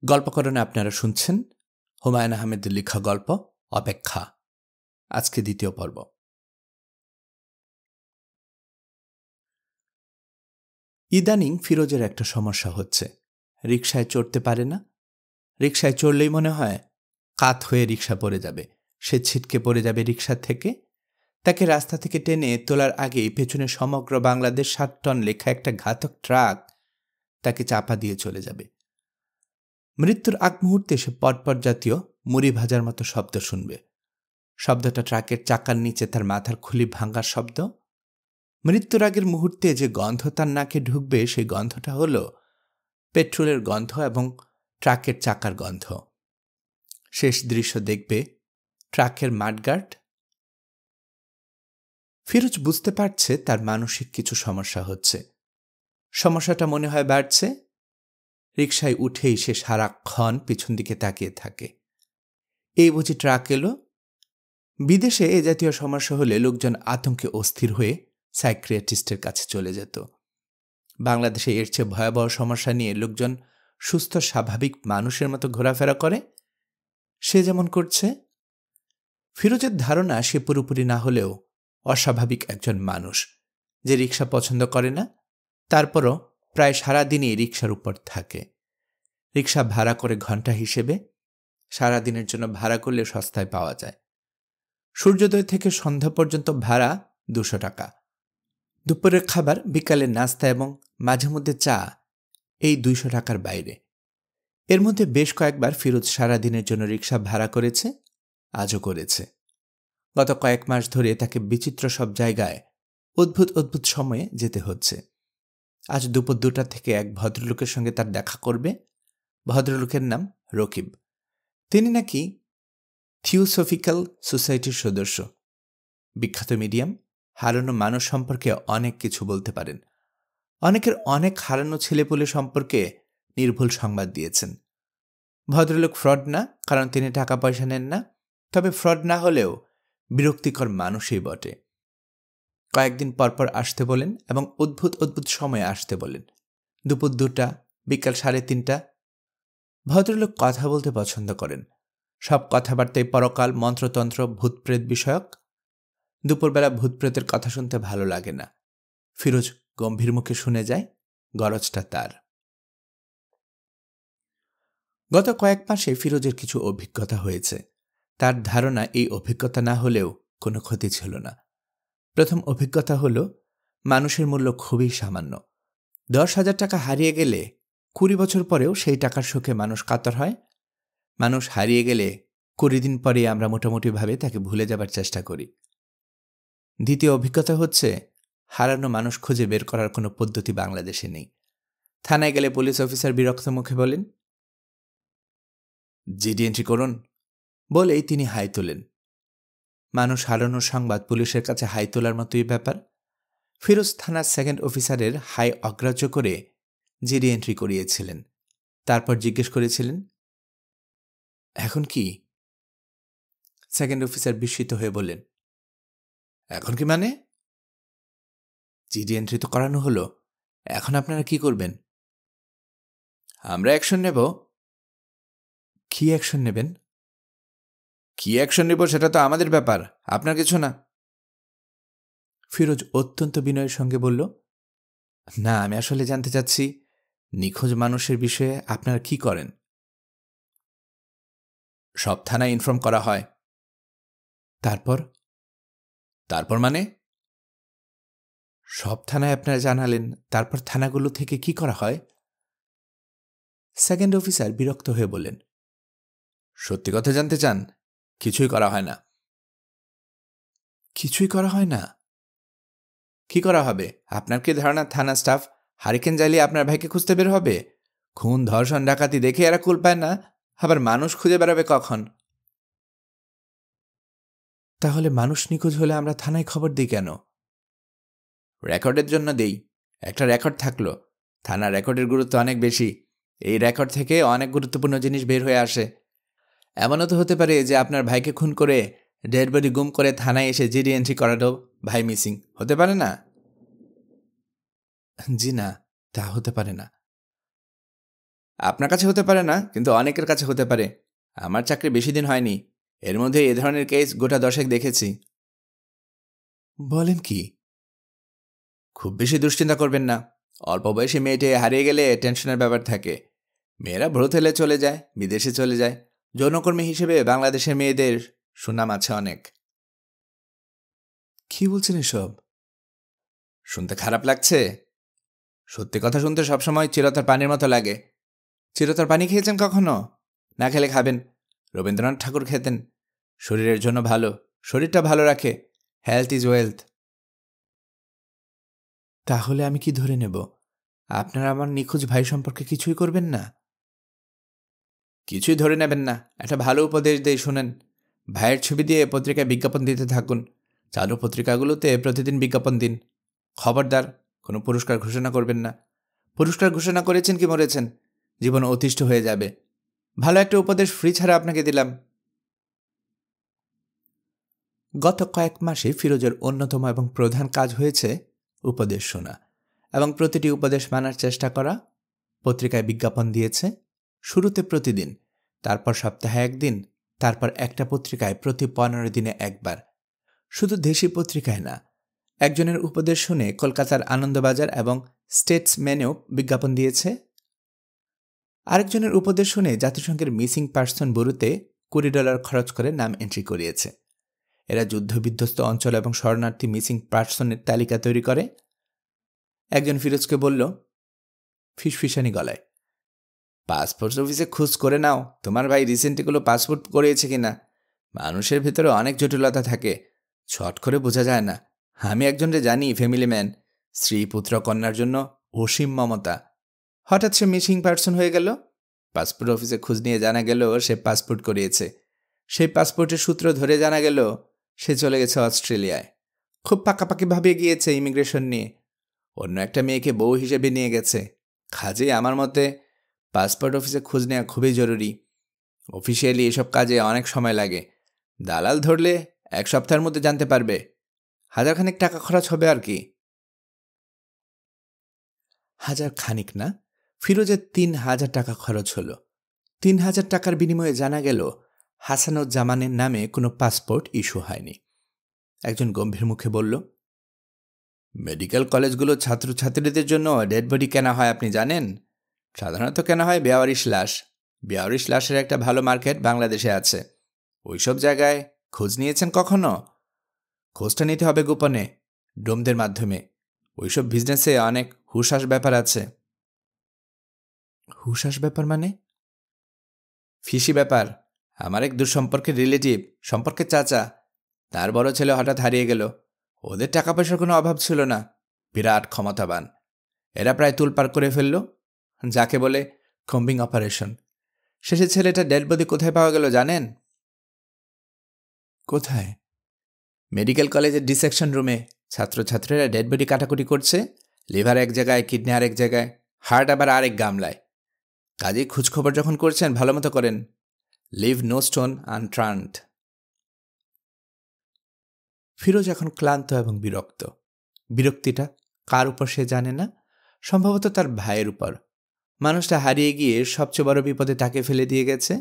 গল্পকরণে আপনারা শুনছেন হুমায়ুন আহমেদের লেখা গল্প অপেক্ষা। আজকে দ্বিতীয় পর্ব। ইদানিং ফিরোজের একটা সমস্যা হচ্ছে। রিকশায় চড়তে পারে না। রিকশায় চড়লেই মনে হয় কাত হয়ে রিকশা পড়ে যাবে, সে ছিটকে পড়ে যাবে রিকশা থেকে। তাকে রাস্তা থেকে টেনে তোলার আগেই পেছনে সমগ্র বাংলাদেশ 7 টন লেখা একটা ঘাতক ট্রাক তাকে চাপা দিয়ে চলে যাবে। মৃত্যুর আগ মুহূর্তে সে পটপট জাতীয় মুড়ি ভাজার মতো শব্দ শুনবে। শব্দটা ট্রাকের চাকার নিচে তার মাথার খুলি ভাঙার শব্দ। মৃত্যুর আগের মুহূর্তে যে গন্ধ তার নাকে ঢুকবে, সেই গন্ধটা হলো পেট্রোলের গন্ধ এবং ট্রাকের চাকার গন্ধ। শেষ দৃশ্য দেখবে ট্রাকের মাডগার্ড। ফিরোজ বুঝতে পারছে তার মানসিক কিছু সমস্যা হচ্ছে। সমস্যাটা মনে হয় বাড়ছে। রিকশায় উঠেই সে সারাক্ষণ পিছন দিকে তাকিয়ে থাকে। এই বুঝি ট্রাক এলো। বিদেশে এ জাতীয় সমস্যা হলে লোকজন আতঙ্কে অস্থির হয়ে সাইকিয়াট্রিস্টের কাছে চলে যেত। বাংলাদেশে এর চেয়ে ভয়াবহ সমস্যা নিয়ে লোকজন সুস্থ স্বাভাবিক মানুষের মতো ঘোরাফেরা করে, সে যেমন করছে। ফিরোজের ধারণা সে পুরোপুরি না হলেও অস্বাভাবিক একজন মানুষ, যে রিকশা পছন্দ করে না, তারপরও প্রায় সারাদিনই রিকশার উপর থাকে। রিকশা ভাড়া করে ঘন্টা হিসেবে, সারাদিনের জন্য ভাড়া করলে সস্তায় পাওয়া যায়। সূর্যোদয় থেকে সন্ধ্যা পর্যন্ত ভাড়া 200 টাকা। দুপুরের খাবার, বিকালের নাস্তা এবং মাঝে মধ্যে চা এই 200 টাকার বাইরে। এর মধ্যে বেশ কয়েকবার ফিরোজ সারাদিনের জন্য রিকশা ভাড়া করেছে, আজও করেছে। গত কয়েক মাস ধরে তাকে বিচিত্র সব জায়গায় অদ্ভুত অদ্ভুত সময়ে যেতে হচ্ছে। আজ দুপুর 2টা থেকে এক ভদ্রলোকের সঙ্গে তার দেখা করবে। ভদ্রলোকের নাম রকিব। তিনি নাকি থিওসফিক্যাল সোসাইটির সদস্য। বিখ্যাত মিডিয়াম, হারানো মানুষ সম্পর্কে অনেক কিছু বলতে পারেন। অনেকের অনেক হারানো ছেলেপুলে সম্পর্কে নির্ভুল সংবাদ দিয়েছেন। ভদ্রলোক ফ্রড না, কারণ তিনি টাকা পয়সা নেন না, তবে ফ্রড না হলেও বিরক্তিকর মানুষই বটে। কয়েকদিন পরপর আসতে বলেন এবং অদ্ভুত অদ্ভুত সময়ে আসতে বলেন। দুপুর 2টা, বিকাল 3:30। ভদ্রলোক কথা বলতে পছন্দ করেন। সব কথাবার্তায় পরকাল, মন্ত্রতন্ত্র, ভূতপ্রেত বিষয়ক। দুপুরবেলা ভূতপ্রেতের কথা শুনতে ভালো লাগে না। ফিরোজ গম্ভীর মুখে শুনে যায়, গরজটা তার। গত কয়েক মাসে ফিরোজের কিছু অভিজ্ঞতা হয়েছে। তার ধারণা এই অভিজ্ঞতা না হলেও কোনো ক্ষতি ছিল না। প্রথম অভিজ্ঞতা হলো, মানুষের মূল্য খুবই সামান্য। 10,000 টাকা হারিয়ে গেলে 20 বছর পরেও সেই টাকার শোকে মানুষ কাতর হয়। মানুষ হারিয়ে গেলে 20 দিন পরে আমরা মোটামুটিভাবে তাকে ভুলে যাবার চেষ্টা করি। দ্বিতীয় অভিজ্ঞতা হচ্ছে, হারানো মানুষ খুঁজে বের করার কোনো পদ্ধতি বাংলাদেশে নেই। থানায় গেলে পুলিশ অফিসার বিরক্ত মুখে বলেন, জিডি এন্ট্রি করুন, বলেই তিনি হাই তোলেন। মানুষ হারানোর সংবাদ পুলিশের কাছে হাই তোলার মতোই ব্যাপার। ফিরোজ থানার সেকেন্ড অফিসারের হাই অগ্রাহ্য করে জিডি এন্ট্রি করিয়েছিলেন। তারপর জিজ্ঞেস করেছিলেন, এখন কি? সেকেন্ড অফিসার বিস্মিত হয়ে বললেন, এখন কি মানে? জিডি এন্ট্রি তো করানো হলো, এখন আপনারা কি করবেন? আমরা অ্যাকশন নেব। কি অ্যাকশন নেবেন? কি অ্যাকশন নেব সেটা তো আমাদের ব্যাপার, আপনার কিছু না। ফিরোজ অত্যন্ত বিনয়ের সঙ্গে বলল, না, আমি আসলে জানতে চাচ্ছি, নিখোঁজ মানুষের বিষয়ে আপনারা কি করেন? সব থানায় ইনফর্ম করা হয়। তারপর? তারপর মানে? সব থানায় আপনারা জানালেন, তারপর থানাগুলো থেকে কি করা হয়? সেকেন্ড অফিসার বিরক্ত হয়ে বললেন, সত্যি কথা জানতে চান? কিছুই করা হয় না। কিছুই করা হয় না? কি করা হবে? আপনার কি ধারণা থানা স্টাফ হারিকেন জ্বালিয়ে আপনার ভাইকে খুঁজতে বের হবে? খুন, ধর্ষণ, ডাকাতি দেখে এরা কুল পায় না, আবার মানুষ খুঁজে বেড়াবে কখন? তাহলে মানুষ নিখোঁজ হলে আমরা থানায় খবর দিই কেন? রেকর্ডের জন্য দেই। একটা রেকর্ড থাকলো। থানার রেকর্ডের গুরুত্ব অনেক বেশি। এই রেকর্ড থেকে অনেক গুরুত্বপূর্ণ জিনিস বের হয়ে আসে। এমনও তো হতে পারে যে আপনার ভাইকে খুন করে ডেড বডি গুম করে থানায় এসে জিডি এন্ট্রি করালো ভাই মিসিং, হতে পারে না? জি না, তা হতে পারে না। আপনার কাছে হতে পারে না, কিন্তু অনেকের কাছে হতে পারে। আমার চাকরি বেশি দিন হয়নি, এর মধ্যে এ ধরনের কেস গোটা 10 দেখেছি। বলেন কি? খুব বেশি দুশ্চিন্তা করবেন না। অল্প বয়সী মেয়েটি হারিয়ে গেলে টেনশনের ব্যাপার থাকে। মেয়েরা ভ্রুত হেলে চলে যায়, বিদেশে চলে যায়। যৌনকর্মী হিসেবে বাংলাদেশের মেয়েদের সুনাম আছে অনেক। কি বলছেন এসব? শুনতে খারাপ লাগছে? সত্যি কথা শুনতে সবসময় চিরতার পানির মতো লাগে। চিরতার পানি খেয়েছেন কখনো? না খেলে খাবেন। রবীন্দ্রনাথ ঠাকুর খেতেন। শরীরের জন্য ভালো, শরীরটা ভালো রাখে। Health is wealth. তাহলে আমি কি ধরে নেব আপনারা আমার নিখোঁজ ভাই সম্পর্কে কিছুই করবেন না? কিছুই ধরে নেবেন না, একটা ভালো উপদেশ দেই শুনেন। ভাইয়ের ছবি দিয়ে পত্রিকায় বিজ্ঞাপন দিতে থাকুন। চালু পত্রিকাগুলোতে প্রতিদিন বিজ্ঞাপন দিন। খবরদার, কোনো পুরস্কার ঘোষণা করবেন না। পুরস্কার ঘোষণা করেছেন কি মরেছেন, জীবন অতিষ্ঠ হয়ে যাবে। ভালো একটা উপদেশ ফ্রি ছাড়া আপনাকে দিলাম। গত কয়েক মাসে ফিরোজের অন্যতম এবং প্রধান কাজ হয়েছে উপদেশ শোনা এবং প্রতিটি উপদেশ মানার চেষ্টা করা। পত্রিকায় বিজ্ঞাপন দিয়েছে, শুরুতে প্রতিদিন, তারপর সপ্তাহে একদিন, তারপর একটা পত্রিকায় প্রতি 15 দিনে একবার। শুধু দেশি পত্রিকায় না, একজনের উপদেশ শুনে কলকাতার আনন্দবাজার এবং স্টেটসম্যানেও বিজ্ঞাপন দিয়েছে। আরেকজনের উপদেশ শুনে জাতিসংঘের মিসিং পার্সন ব্যুরোতে $20 খরচ করে নাম এন্ট্রি করিয়েছে। এরা যুদ্ধবিধ্বস্ত অঞ্চল এবং শরণার্থী মিসিং পার্সনের তালিকা তৈরি করে। একজন ফিরোজকে বলল ফিসফিসানি গলায়, পাসপোর্ট অফিসে খোঁজ করে নাও তোমার ভাই রিসেন্ট এগুলো পাসপোর্ট করিয়েছে কিনা। মানুষের ভেতরে অনেক জটিলতা থাকে, ছট করে বোঝা যায় না। আমি একজনকে জানি, ফ্যামিলি ম্যান, স্ত্রী পুত্র কন্যার জন্য অসীম মমতা। হঠাৎ সে মিসিং পার্সন হয়ে গেল। পাসপোর্ট অফিসে খোঁজ নিয়ে জানা গেল সে পাসপোর্ট করিয়েছে। সেই পাসপোর্টের সূত্র ধরে জানা গেল সে চলে গেছে অস্ট্রেলিয়ায়। খুব পাকাপাকিভাবে গিয়েছে ইমিগ্রেশন নিয়ে। অন্য একটা মেয়েকে বউ হিসেবে নিয়ে গেছে। কাজেই আমার মতে পাসপোর্ট অফিসে খোঁজ নেওয়া খুবই জরুরি। অফিসিয়ালি এসব কাজে অনেক সময় লাগে। দালাল ধরলে 1 সপ্তাহের মধ্যে জানতে পারবে। 1000 টাকা খরচ হবে আর কি। 1000 না, ফিরোজের 3000 টাকা খরচ হলো। 3000 টাকার বিনিময়ে জানা গেল হাসানুজ্জামানের নামে কোনো পাসপোর্ট ইস্যু হয়নি। একজন গম্ভীর মুখে বলল, মেডিকেল কলেজগুলো ছাত্রছাত্রীদের জন্য ডেড বডি কেনা হয় আপনি জানেন? সাধারণত কেনা হয় বেওয়ারিশ লাশ। বেওয়ারিশ লাশের একটা ভালো মার্কেট বাংলাদেশে আছে। ওইসব জায়গায় খোঁজ নিয়েছেন কখনো? খোঁজটা নিতে হবে গোপনে, ডোমদের মাধ্যমে। ওইসব বিজনেসে অনেক হুশাস ব্যাপার আছে। হুশাস ব্যাপার মানে? ফিসি ব্যাপার। আমার এক দুঃসম্পর্কের রিলেটিভ, সম্পর্কের চাচা, তার বড় ছেলে হঠাৎ হারিয়ে গেল। ওদের টাকা পয়সার কোনো অভাব ছিল না, বিরাট ক্ষমতাবান। এরা প্রায় তুলপার করে ফেলল, যাকে বলে কম্বিং অপারেশন। শেষে ছেলেটা ডেড বডি কোথায় পাওয়া গেল জানেন? কোথায়? মেডিকেল কলেজের ডিসেকশন রুমে। ছাত্রছাত্রীরা ডেড বডি কাটাকুটি করছে। লিভার এক জায়গায়, কিডনি আরেক জায়গায়, হার্ট আবার আরেক গামলায়। কাজেই খোঁজখবর যখন করছেন ভালো মতো করেন। Leave no stone unturned. Firoz এখন ক্লান্ত এবং বিরক্ত। বিরক্তিটা কার উপর সে জানে না, সম্ভবত তার ভাইয়ের উপর। মানুষটা হারিয়ে গিয়ে সবচেয়ে বড় বিপদে তাকে ফেলে দিয়ে গেছে।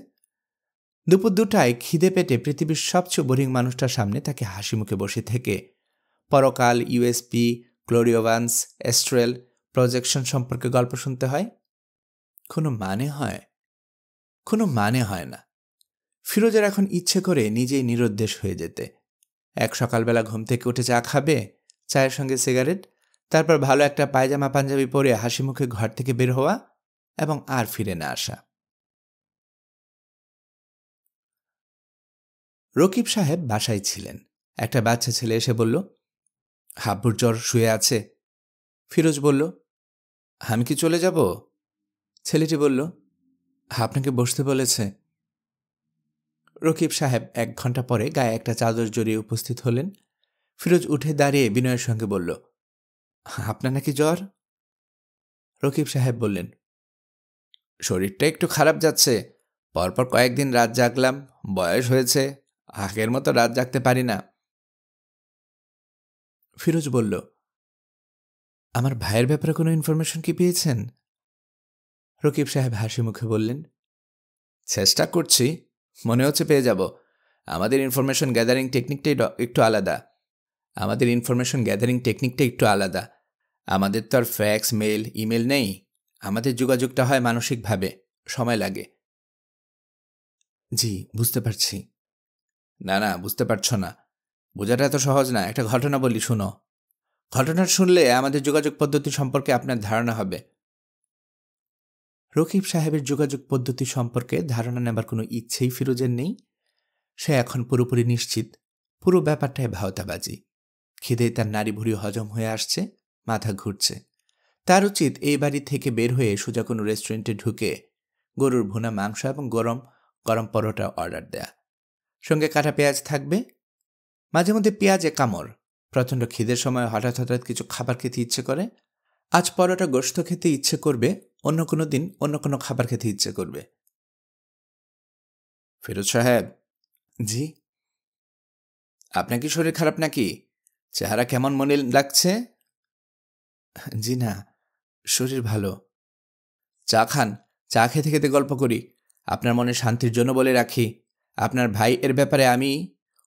দুপুর 2টায় খিদে পেটে পৃথিবীর সবচেয়ে বোরিং মানুষটার সামনে তাকে হাসি মুখে বসে থেকে পরকাল, ইউএসপি, ক্লোরিওভান্স, এস্ট্রেল, প্রজেকশন সম্পর্কে গল্প শুনতে হয়। কোনো মানে হয়? কোনো মানে হয় না। ফিরোজের এখন ইচ্ছে করে নিজেই নিরুদ্দেশ হয়ে যেতে। এক সকালবেলা ঘুম থেকে উঠে চা খাবে, চায়ের সঙ্গে সিগারেট, তারপর ভালো একটা পায়জামা পাঞ্জাবি পরে হাসি মুখে ঘর থেকে বের হওয়া এবং আর ফিরে না আসা। রকিব সাহেব বাসায় ছিলেন। একটা বাচ্চা ছেলে এসে বলল, হাব্বুর জ্বর, শুয়ে আছে। ফিরোজ বলল, আমি কি চলে যাব? ছেলেটি বলল, আপনাকে বসতে বলেছে। রকিব সাহেব 1 ঘন্টা পরে গায়ে একটা চাদর জড়িয়ে উপস্থিত হলেন। ফিরোজ উঠে দাঁড়িয়ে বিনয়ের সঙ্গে বলল, আপনার নাকি জ্বর? রকিব সাহেব বললেন, শরীরটা একটু খারাপ যাচ্ছে। পরপর কয়েকদিন রাত জাগলাম, বয়স হয়েছে, আগের মতো রাত জাগতে পারি না। ফিরোজ বলল, আমার ভাইয়ের ব্যাপারে কোনো ইনফরমেশন কি পেয়েছেন? রকিব সাহেব হাসি মুখে বললেন, চেষ্টা করছি, মনে হচ্ছে পেয়ে যাব। আমাদের ইনফরমেশন গ্যাদারিং টেকনিকটাই একটু আলাদা। আমাদের তো আর ফ্যাক্স, মেল, ইমেল নেই। আমাদের যোগাযোগটা হয় মানসিকভাবে, সময় লাগে। জি, বুঝতে পারছি। না, বুঝতে পারছ না। বোঝাটা এত সহজ না। একটা ঘটনা বলি, শুনো। ঘটনা শুনলে আমাদের যোগাযোগ পদ্ধতি সম্পর্কে আপনার ধারণা হবে। রকিব সাহেবের যোগাযোগ পদ্ধতি সম্পর্কে ধারণা নেবার কোনো ইচ্ছেই ফিরোজের নেই। সে এখন পুরোপুরি নিশ্চিত পুরো ব্যাপারটাই ভাওতাবাজি। খিদেই তার নাড়ি ভুঁড়ি হজম হয়ে আসছে, মাথা ঘুরছে। তার উচিত এই বাড়ি থেকে বের হয়ে সোজা কোনো রেস্টুরেন্টে ঢুকে গরুর ভুনা মাংস এবং গরম গরম পরোটা অর্ডার দেয়া। সঙ্গে কাটা পেঁয়াজ থাকবে। মাঝে মধ্যে পেঁয়াজে কামড়। প্রচণ্ড খিদের সময় হঠাৎ কিছু খাবার খেতে ইচ্ছে করে। আজ পরোটা গোশত খেতে ইচ্ছে করবে, অন্য কোনো দিন অন্য কোনো খাবার খেতে ইচ্ছে করবে। ফিরোজ সাহেব। জি। আপনার কি শরীর খারাপ নাকি? চেহারা কেমন মনে লাগছে? জি না, শরীর ভালো। চা খান। চা খেতে খেতে গল্প করি। আপনার মনে শান্তির জন্য বলে রাখি, আপনার ভাই এর ব্যাপারে আমি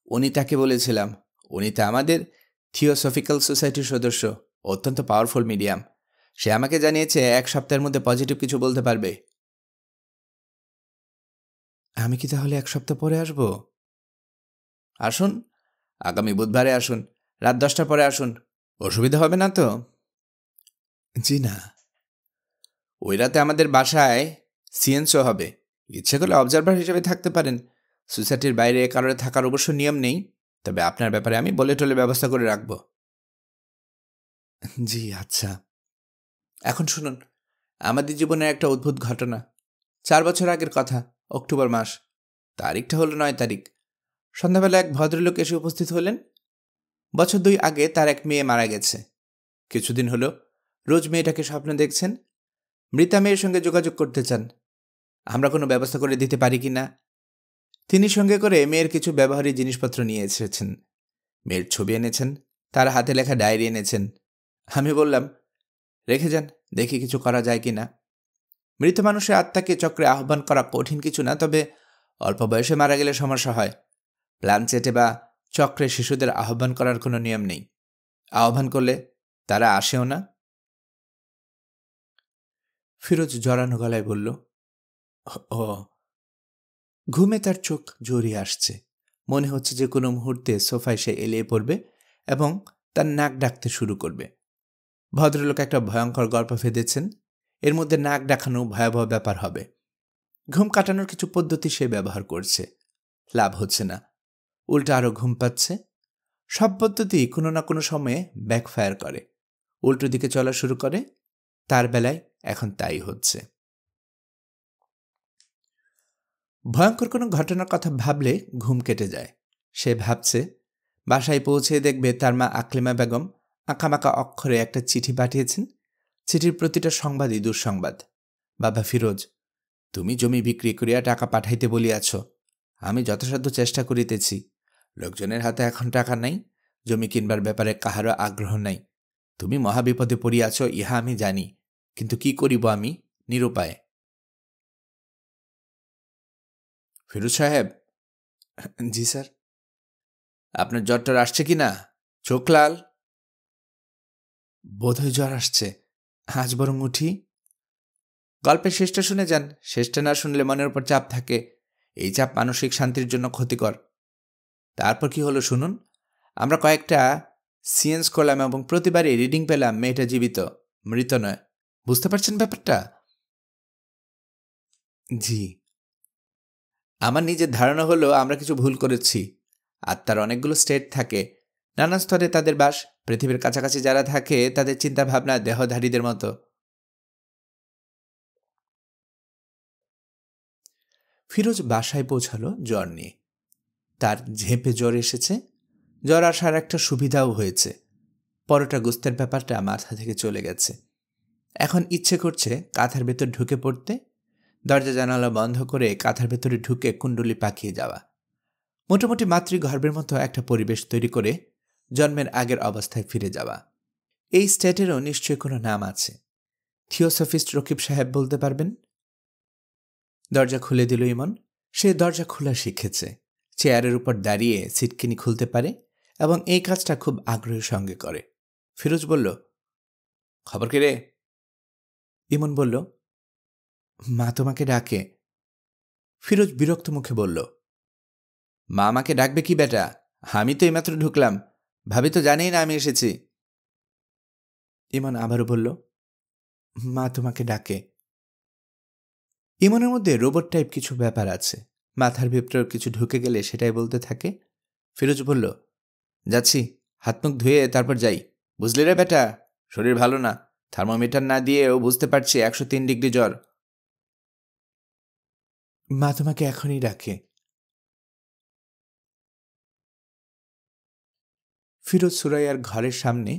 অনিতাকে বলেছিলাম। অনিতা আমাদের থিওসফিক্যাল সোসাইটির সদস্য, অত্যন্ত পাওয়ারফুল মিডিয়াম। সে আমাকে জানিয়েছে 1 সপ্তাহের মধ্যে পজিটিভ কিছু বলতে পারবে। আমি কি তাহলে 1 সপ্তাহ পরে আসব? আসুন, আগামী বুধবারে আসুন। রাত 10টার পরে আসুন। অসুবিধা হবে না তো? জি না। ওই রাতে আমাদের বাসায় সিএনসও হবে। ইচ্ছে করলে অবজারভার হিসেবে থাকতে পারেন। সোসাইটির বাইরে কারোর থাকার অবশ্য নিয়ম নেই, তবে আপনার ব্যাপারে আমি বলে টলে ব্যবস্থা করে রাখব। জি, আচ্ছা। এখন শুনুন, আমাদের জীবনের একটা অদ্ভুত ঘটনা। 4 বছর আগের কথা, অক্টোবর মাস। তারিখটা হলো 9 তারিখ। সন্ধ্যাবেলা এক ভদ্রলোক এসে উপস্থিত হলেন। বছর 2 আগে তার এক মেয়ে মারা গেছে। কিছুদিন হলো রোজ মেয়েটাকে স্বপ্নে দেখছেন। মৃতা মেয়ের সঙ্গে যোগাযোগ করতে চান। আমরা কোনো ব্যবস্থা করে দিতে পারি কি না। তিনি সঙ্গে করে মেয়ের কিছু ব্যবহারী জিনিসপত্র নিয়ে এসেছেন। মেয়ের ছবি এনেছেন, তার হাতে লেখা ডায়েরি এনেছেন। আমি বললাম, রেখে যান, দেখি কিছু করা যায় কি না। মৃত মানুষের আত্মাকে চক্রে আহ্বান করা কঠিন কিছু না, তবে অল্প বয়সে মারা গেলে সমস্যা হয়। প্ল্যানচেটে বা চক্রে শিশুদের আহ্বান করার কোনো নিয়ম নেই। আহ্বান করলে তারা আসেও না। ফিরোজ জড়ানো গলায় বলল, ও। ঘুমে তার চোখ জড়িয়ে আসছে। মনে হচ্ছে যে কোনো মুহূর্তে সোফায় সে এলিয়ে পড়বে এবং তার নাক ডাকতে শুরু করবে। ভদ্রলোক একটা ভয়ঙ্কর গল্প ফেঁদেছেন। এর মধ্যে নাক ডাকানো ভয়াবহ ব্যাপার হবে। ঘুম কাটানোর কিছু পদ্ধতি সে ব্যবহার করছে, লাভ হচ্ছে না, উল্টা আরও ঘুম পাচ্ছে। সব পদ্ধতি কোনো না কোনো সময়ে ব্যাকফায়ার করে, উল্টো দিকে চলা শুরু করে। তার বেলায় এখন তাই হচ্ছে। ভয়ঙ্কর কোনো ঘটনার কথা ভাবলে ঘুম কেটে যায়। সে ভাবছে বাসায় পৌঁছে দেখবে তার মা আকলিমা বেগম আঁকামাকা অক্ষরে একটা চিঠি পাঠিয়েছেন। চিঠির প্রতিটা সংবাদই দুঃসংবাদ। বাবা ফিরোজ, তুমি জমি বিক্রি করিয়া টাকা পাঠাইতে বলিয়াছ। আমি যথাসাধ্য চেষ্টা করিতেছি। লোকজনের হাতে এখন টাকা নাই, জমি কিনবার ব্যাপারে কাহারও আগ্রহ নাই। তুমি মহাবিপদে পড়িয়াছ, ইহা আমি জানি, কিন্তু কি করিব আমি, নিরুপায়। ফিরোজ সাহেব। জি স্যার। আপনার জ্বরটর আসছে কি না? চোখ লাল। বোধহয় জ্বর আসছে। আজ বরং উঠি। গল্পের শেষটা শুনে যান। শেষটা না শুনলে মনের উপর চাপ থাকে। এই চাপ মানসিক শান্তির জন্য ক্ষতিকর। তারপর কি হলো শুনুন। আমরা কয়েকটা সিয়েন্স করলাম এবং প্রতিবারই রিডিং পেলাম মেয়েটা জীবিত, মৃত নয়। বুঝতে পারছেন ব্যাপারটা? জি। আমার নিজের ধারণা হলো আমরা কিছু ভুল করেছি। আত্মার অনেকগুলো স্টেট থাকে, নানা স্তরে তাদের বাস। পৃথিবীর কাছাকাছি যারা থাকে তাদের চিন্তাভাবনা দেহধারীদের মতো। ফিরোজ বাসায় পৌঁছালো জ্বর নিয়ে। তার ঝেঁপে জ্বর এসেছে। জ্বর আসার একটা সুবিধাও হয়েছে, পরোটা গোস্তের ব্যাপারটা মাথা থেকে চলে গেছে। এখন ইচ্ছে করছে কাঁথার ভেতর ঢুকে পড়তে, দরজা জানালা বন্ধ করে কাঁথার ভেতরে ঢুকে কুণ্ডলি পাকিয়ে যাওয়া। মোটামুটি মাতৃগর্ভের মতো একটা পরিবেশ তৈরি করে জন্মের আগের অবস্থায় ফিরে যাওয়া। এই স্টেটেরও নিশ্চয়ই কোনো নাম আছে। থিওসফিস্ট রকিব সাহেব বলতে পারবেন। দরজা খুলে দিল ইমন। সে দরজা খোলা শিখেছে, চেয়ারের উপর দাঁড়িয়ে সিটকিনি খুলতে পারে এবং এই কাজটা খুব আগ্রহের সঙ্গে করে। ফিরোজ বলল, খবর কি রে? ইমন বলল, মা তোমাকে ডাকে। ফিরোজ বিরক্ত মুখে বলল, মা আমাকে ডাকবে কি বেটা? আমি তো এইমাত্র ঢুকলাম, ভাবি তো জানেই না আমি এসেছি। ইমন আবারও বলল, মা তোমাকে ডাকে। ইমনের মধ্যে রোবট টাইপ কিছু ব্যাপার আছে, মাথার ভিতরে কিছু ঢুকে গেলে সেটাই বলতে থাকে। ফিরোজ বলল, যাচ্ছি, হাত মুখ ধুয়ে তারপর যাই, বুঝলি রে বেটা? শরীর ভালো না, থার্মোমিটার না দিয়েও বুঝতে পারছি 103 ডিগ্রি জ্বর। মা তোমাকে এখনই ডাকে। ফিরোজ সুরাইয়ার ঘরের সামনে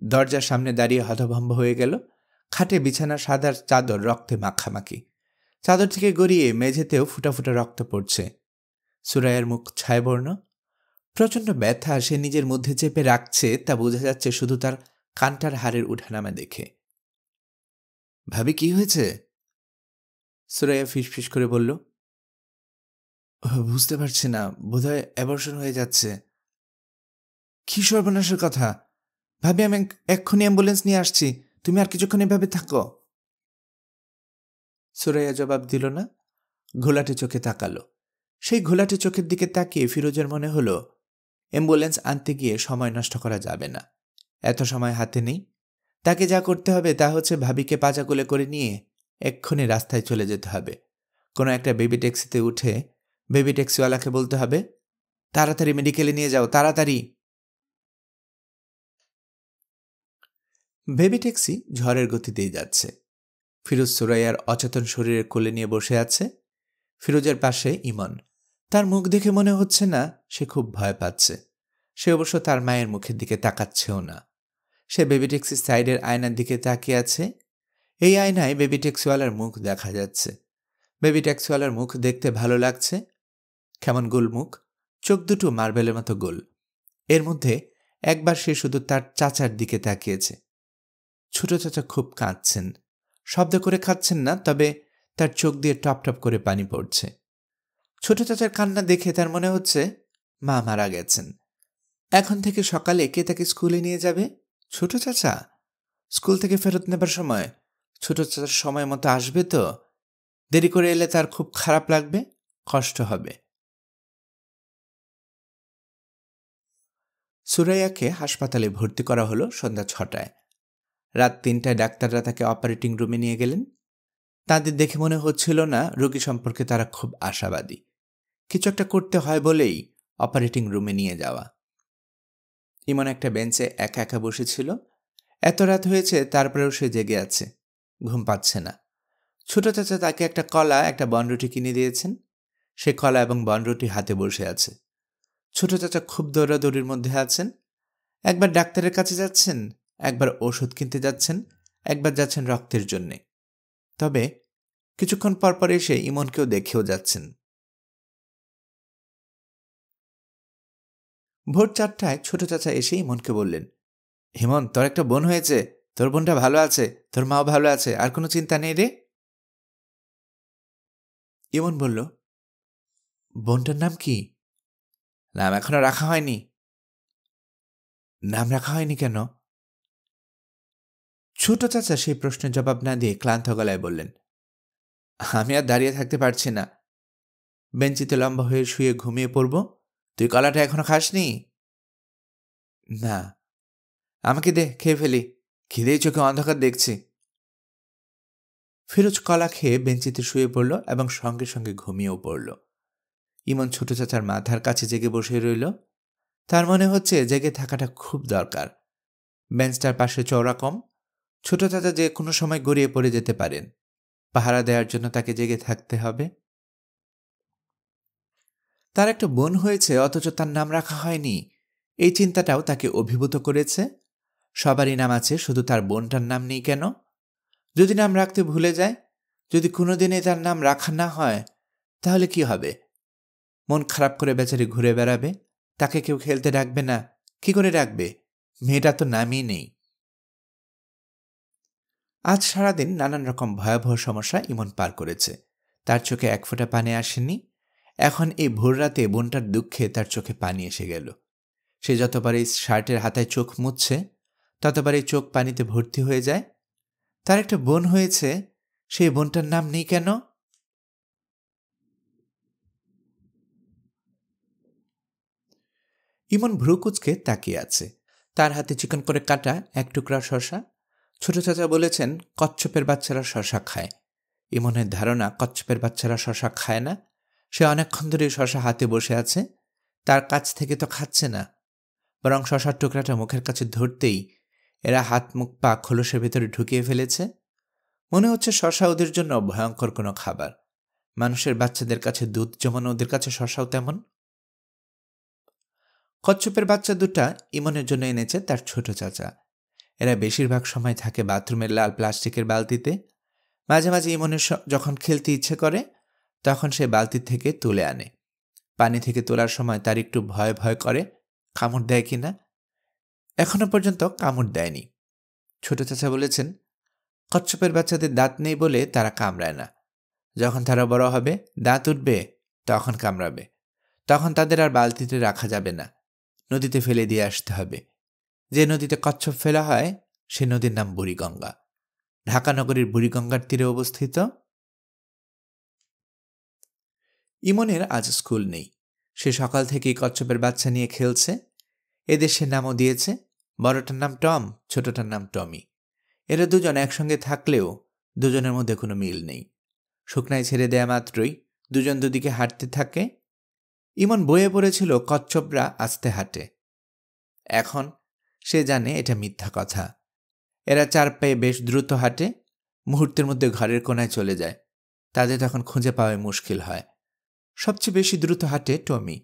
দরজার সামনে দাঁড়িয়ে হতভম্ব হয়ে গেল। খাটে বিছানা সাদার চাদর রক্তে মাখামাখি, চাদর থেকে গড়িয়ে মেঝেতেও ফুটা ফুটা রক্ত পড়ছে। সুরাইয়ার মুখ ছায়াবর্ণ, প্রচণ্ড ব্যথা সে নিজের মধ্যে চেপে রাখছে, তা বোঝা যাচ্ছে শুধু তার কানটার হাড়ের উঠানামা দেখে। ভাবি কি হয়েছে? সুরাইয়া ফিসফিস করে বলল, বুঝতে পারছি না, বোধহয় অ্যাবর্শন হয়ে যাচ্ছে। কি সর্বনাশের কথা! ভাবি, আমি এক্ষুনি অ্যাম্বুলেন্স নিয়ে আসছি, তুমি আর কিছুক্ষণ এভাবে থাকো। সুরাইয়া জবাব দিল না, ঘোলাটে চোখে তাকালো। সেই ঘোলাটে চোখের দিকে তাকিয়ে ফিরোজের মনে হলো অ্যাম্বুলেন্স আনতে গিয়ে সময় নষ্ট করা যাবে না, এত সময় হাতে নেই। তাকে যা করতে হবে তা হচ্ছে ভাবিকে পাজাকুলে করে নিয়ে এক্ষুনি রাস্তায় চলে যেতে হবে। কোনো একটা বেবি ট্যাক্সিতে উঠে বেবি ট্যাক্সিওয়ালাকে বলতে হবে, তাড়াতাড়ি মেডিকেলে নিয়ে যাও, তাড়াতাড়ি। বেবি ট্যাক্সি ঝড়ের গতিতেই যাচ্ছে। ফিরোজ সুরাইয়ার অচেতন শরীরের কোলে নিয়ে বসে আছে। ফিরোজের পাশে ইমন। তার মুখ দেখে মনে হচ্ছে না সে খুব ভয় পাচ্ছে। সে অবশ্য তার মায়ের মুখের দিকে তাকাচ্ছেও না। সে বেবি ট্যাক্সির সাইডের আয়নার দিকে তাকিয়ে আছে। এই আয়নায় বেবি ট্যাক্সিওয়ালার মুখ দেখা যাচ্ছে। বেবি ট্যাক্সিওয়ালার মুখ দেখতে ভালো লাগছে, কেমন গোল মুখ, চোখ দুটো মার্বেলের মতো গোল। এর মধ্যে একবার সে শুধু তার চাচার দিকে তাকিয়েছে। ছোট চাচা খুব কাঁদছেন, শব্দ করে খাচ্ছেন না, তবে তার চোখ দিয়ে টপ টপ করে পানি পড়ছে। ছোট চাচার কান্না দেখে তার মনে হচ্ছে মা মারা গেছেন। এখন থেকে সকালে কে তাকে স্কুলে নিয়ে যাবে? ছোট চাচা? স্কুল থেকে ফেরত নেবার সময় ছোট চাচার সময় মতো আসবে তো? দেরি করে এলে তার খুব খারাপ লাগবে, কষ্ট হবে। সুরাইয়াকে হাসপাতালে ভর্তি করা হলো সন্ধ্যা 6টায়। রাত 3টায় ডাক্তাররা তাকে অপারেটিং রুমে নিয়ে গেলেন। তাদের দেখে মনে হচ্ছিল না রোগী সম্পর্কে তারা খুব আশাবাদী। কিছু একটা করতে হয় বলেই অপারেটিং রুমে নিয়ে যাওয়া। ইমন একটা বেঞ্চে একা একা বসেছিল। এত রাত হয়েছে তারপরেও সে জেগে আছে, ঘুম পাচ্ছে না। ছোট চাচা তাকে একটা কলা, একটা বনরুটি কিনে দিয়েছেন। সে কলা এবং বনরুটি হাতে বসে আছে। ছোট চাচা খুব দৌড়াদৌড়ির মধ্যে আছেন। একবার ডাক্তারের কাছে যাচ্ছেন, একবার ওষুধ কিনতে যাচ্ছেন, একবার যাচ্ছেন রক্তের জন্যে। তবে কিছুক্ষণ পরপর এসে ইমনকেও দেখেও যাচ্ছেন। ভোর 4টায় ছোট চাচা এসে ইমনকে বললেন, হিমন, তোর একটা বোন হয়েছে, তোর বোনটা ভালো আছে, তোর মাও ভালো আছে, আর কোনো চিন্তা নেই রে। ইমন বলল, বোনটার নাম কি? নাম এখনো রাখা হয়নি। নাম রাখা হয়নি কেন? ছোট চাচা সেই প্রশ্নের জবাব না দিয়ে ক্লান্ত গলায় বললেন, আমি আর দাঁড়িয়ে থাকতে পারছি না, বেঞ্চিতে লম্বা হয়ে শুয়ে ঘুমিয়ে পড়ব। তুই কলাটা এখনো খাসনি? না। আমাকে দে, খেয়ে ফেলি, খিদেই চোখে অন্ধকার দেখছি। ফিরোজ কলা খেয়ে বেঞ্চিতে শুয়ে পড়ল এবং সঙ্গে সঙ্গে ঘুমিয়েও পড়ল। ইমন ছোট চাচার মাথার কাছে জেগে বসে রইল। তার মনে হচ্ছে জেগে থাকাটা খুব দরকার। বেঞ্চটার পাশে চওড়া কম, ছোট চাচা যে কোনো সময় গড়িয়ে পড়ে যেতে পারেন। পাহারা দেওয়ার জন্য তাকে জেগে থাকতে হবে। তার একটা বোন হয়েছে অথচ তার নাম রাখা হয়নি, এই চিন্তাটাও তাকে অভিভূত করেছে। সবারই নাম আছে, শুধু তার বোনটার নাম নেই কেন? যদি নাম রাখতে ভুলে যায়, যদি কোনোদিনই তার নাম রাখা না হয়, তাহলে কি হবে? মন খারাপ করে বেচারি ঘুরে বেড়াবে, তাকে কেউ খেলতে ডাকবে না। কি করে ডাকবে? মেয়েটা তো নামই নেই। আজ সারাদিন নানান রকম ভয়াবহ সমস্যা ইমন পার করেছে। তার চোখে এক ফোঁটা পানি আসেনি। এখন এই ভোররাতে বোনটার দুঃখে তার চোখে পানি এসে গেল। সে যতবারই শার্টের হাতায় চোখ মুছছে ততবারই চোখ পানিতে ভর্তি হয়ে যায়। তার একটা বোন হয়েছে, সেই বোনটার নাম নেই কেন? ইমন ভ্রুকুচকে তাকিয়ে আছে। তার হাতে চিকন করে কাটা এক টুকরা শশা। ছোট চাচা বলেছেন কচ্ছপের বাচ্চারা শশা খায়। ইমনের ধারণা কচ্ছপের বাচ্চারা শশা খায় না। সে অনেকক্ষণ ধরে শশা হাতে বসে আছে, তার কাছ থেকে তো খাচ্ছে না, বরং শশার টুকরাটা মুখের কাছে ধরতেই এরা হাত মুখ পা খোলসের ভেতরে ঢুকিয়ে ফেলেছে। মনে হচ্ছে শশা ওদের জন্য ভয়ঙ্কর কোনো খাবার। মানুষের বাচ্চাদের কাছে দুধ যেমন, ওদের কাছে শশাও তেমন। কচ্ছপের বাচ্চা দুটা ইমনের জন্য এনেছে তার ছোট চাচা। এরা বেশিরভাগ সময় থাকে বাথরুমের লাল প্লাস্টিকের বালতিতে। মাঝে মাঝে ইমনের যখন খেলতে ইচ্ছে করে তখন সে বালতি থেকে তুলে আনে। পানি থেকে তোলার সময় তার একটু ভয় ভয় করে, কামড় দেয় কিনা। এখনো পর্যন্ত কামড় দেয়নি। ছোট চাচা বলেছেন কচ্ছপের বাচ্চাদের দাঁত নেই বলে তারা কামড়ায় না। যখন তারা বড় হবে, দাঁত উঠবে, তখন কামড়াবে। তখন তাদের আর বালতিতে রাখা যাবে না, নদীতে ফেলে দিয়ে আসতে হবে। যে নদীতে কচ্ছপ ফেলা হয় সে নদীর নাম বুড়িগঙ্গা। ঢাকা নগরীর বুড়িগঙ্গার তীরে অবস্থিত। ইমনের আজ স্কুল নেই। সে সকাল থেকেই কচ্ছপের বাচ্চা নিয়ে খেলছে। এদের সে নামও দিয়েছে। বড়টার নাম টম, ছোটটার নাম টমি। এরা দুজন একসঙ্গে থাকলেও দুজনের মধ্যে কোনো মিল নেই। শুকনায় ছেড়ে দেয়া মাত্রই দুজন দুদিকে হাঁটতে থাকে। ইমন বইয়ে পড়েছিল কচ্ছপরা আস্তে হাঁটে। এখন সে জানে এটা মিথ্যা কথা। এরা চার পায়ে বেশ দ্রুত হাঁটে, মুহূর্তের মধ্যে ঘরের কোনায় চলে যায়। তাদের তখন খুঁজে পাওয়া মুশকিল হয়। সবচেয়ে বেশি দ্রুত হাঁটে টমি।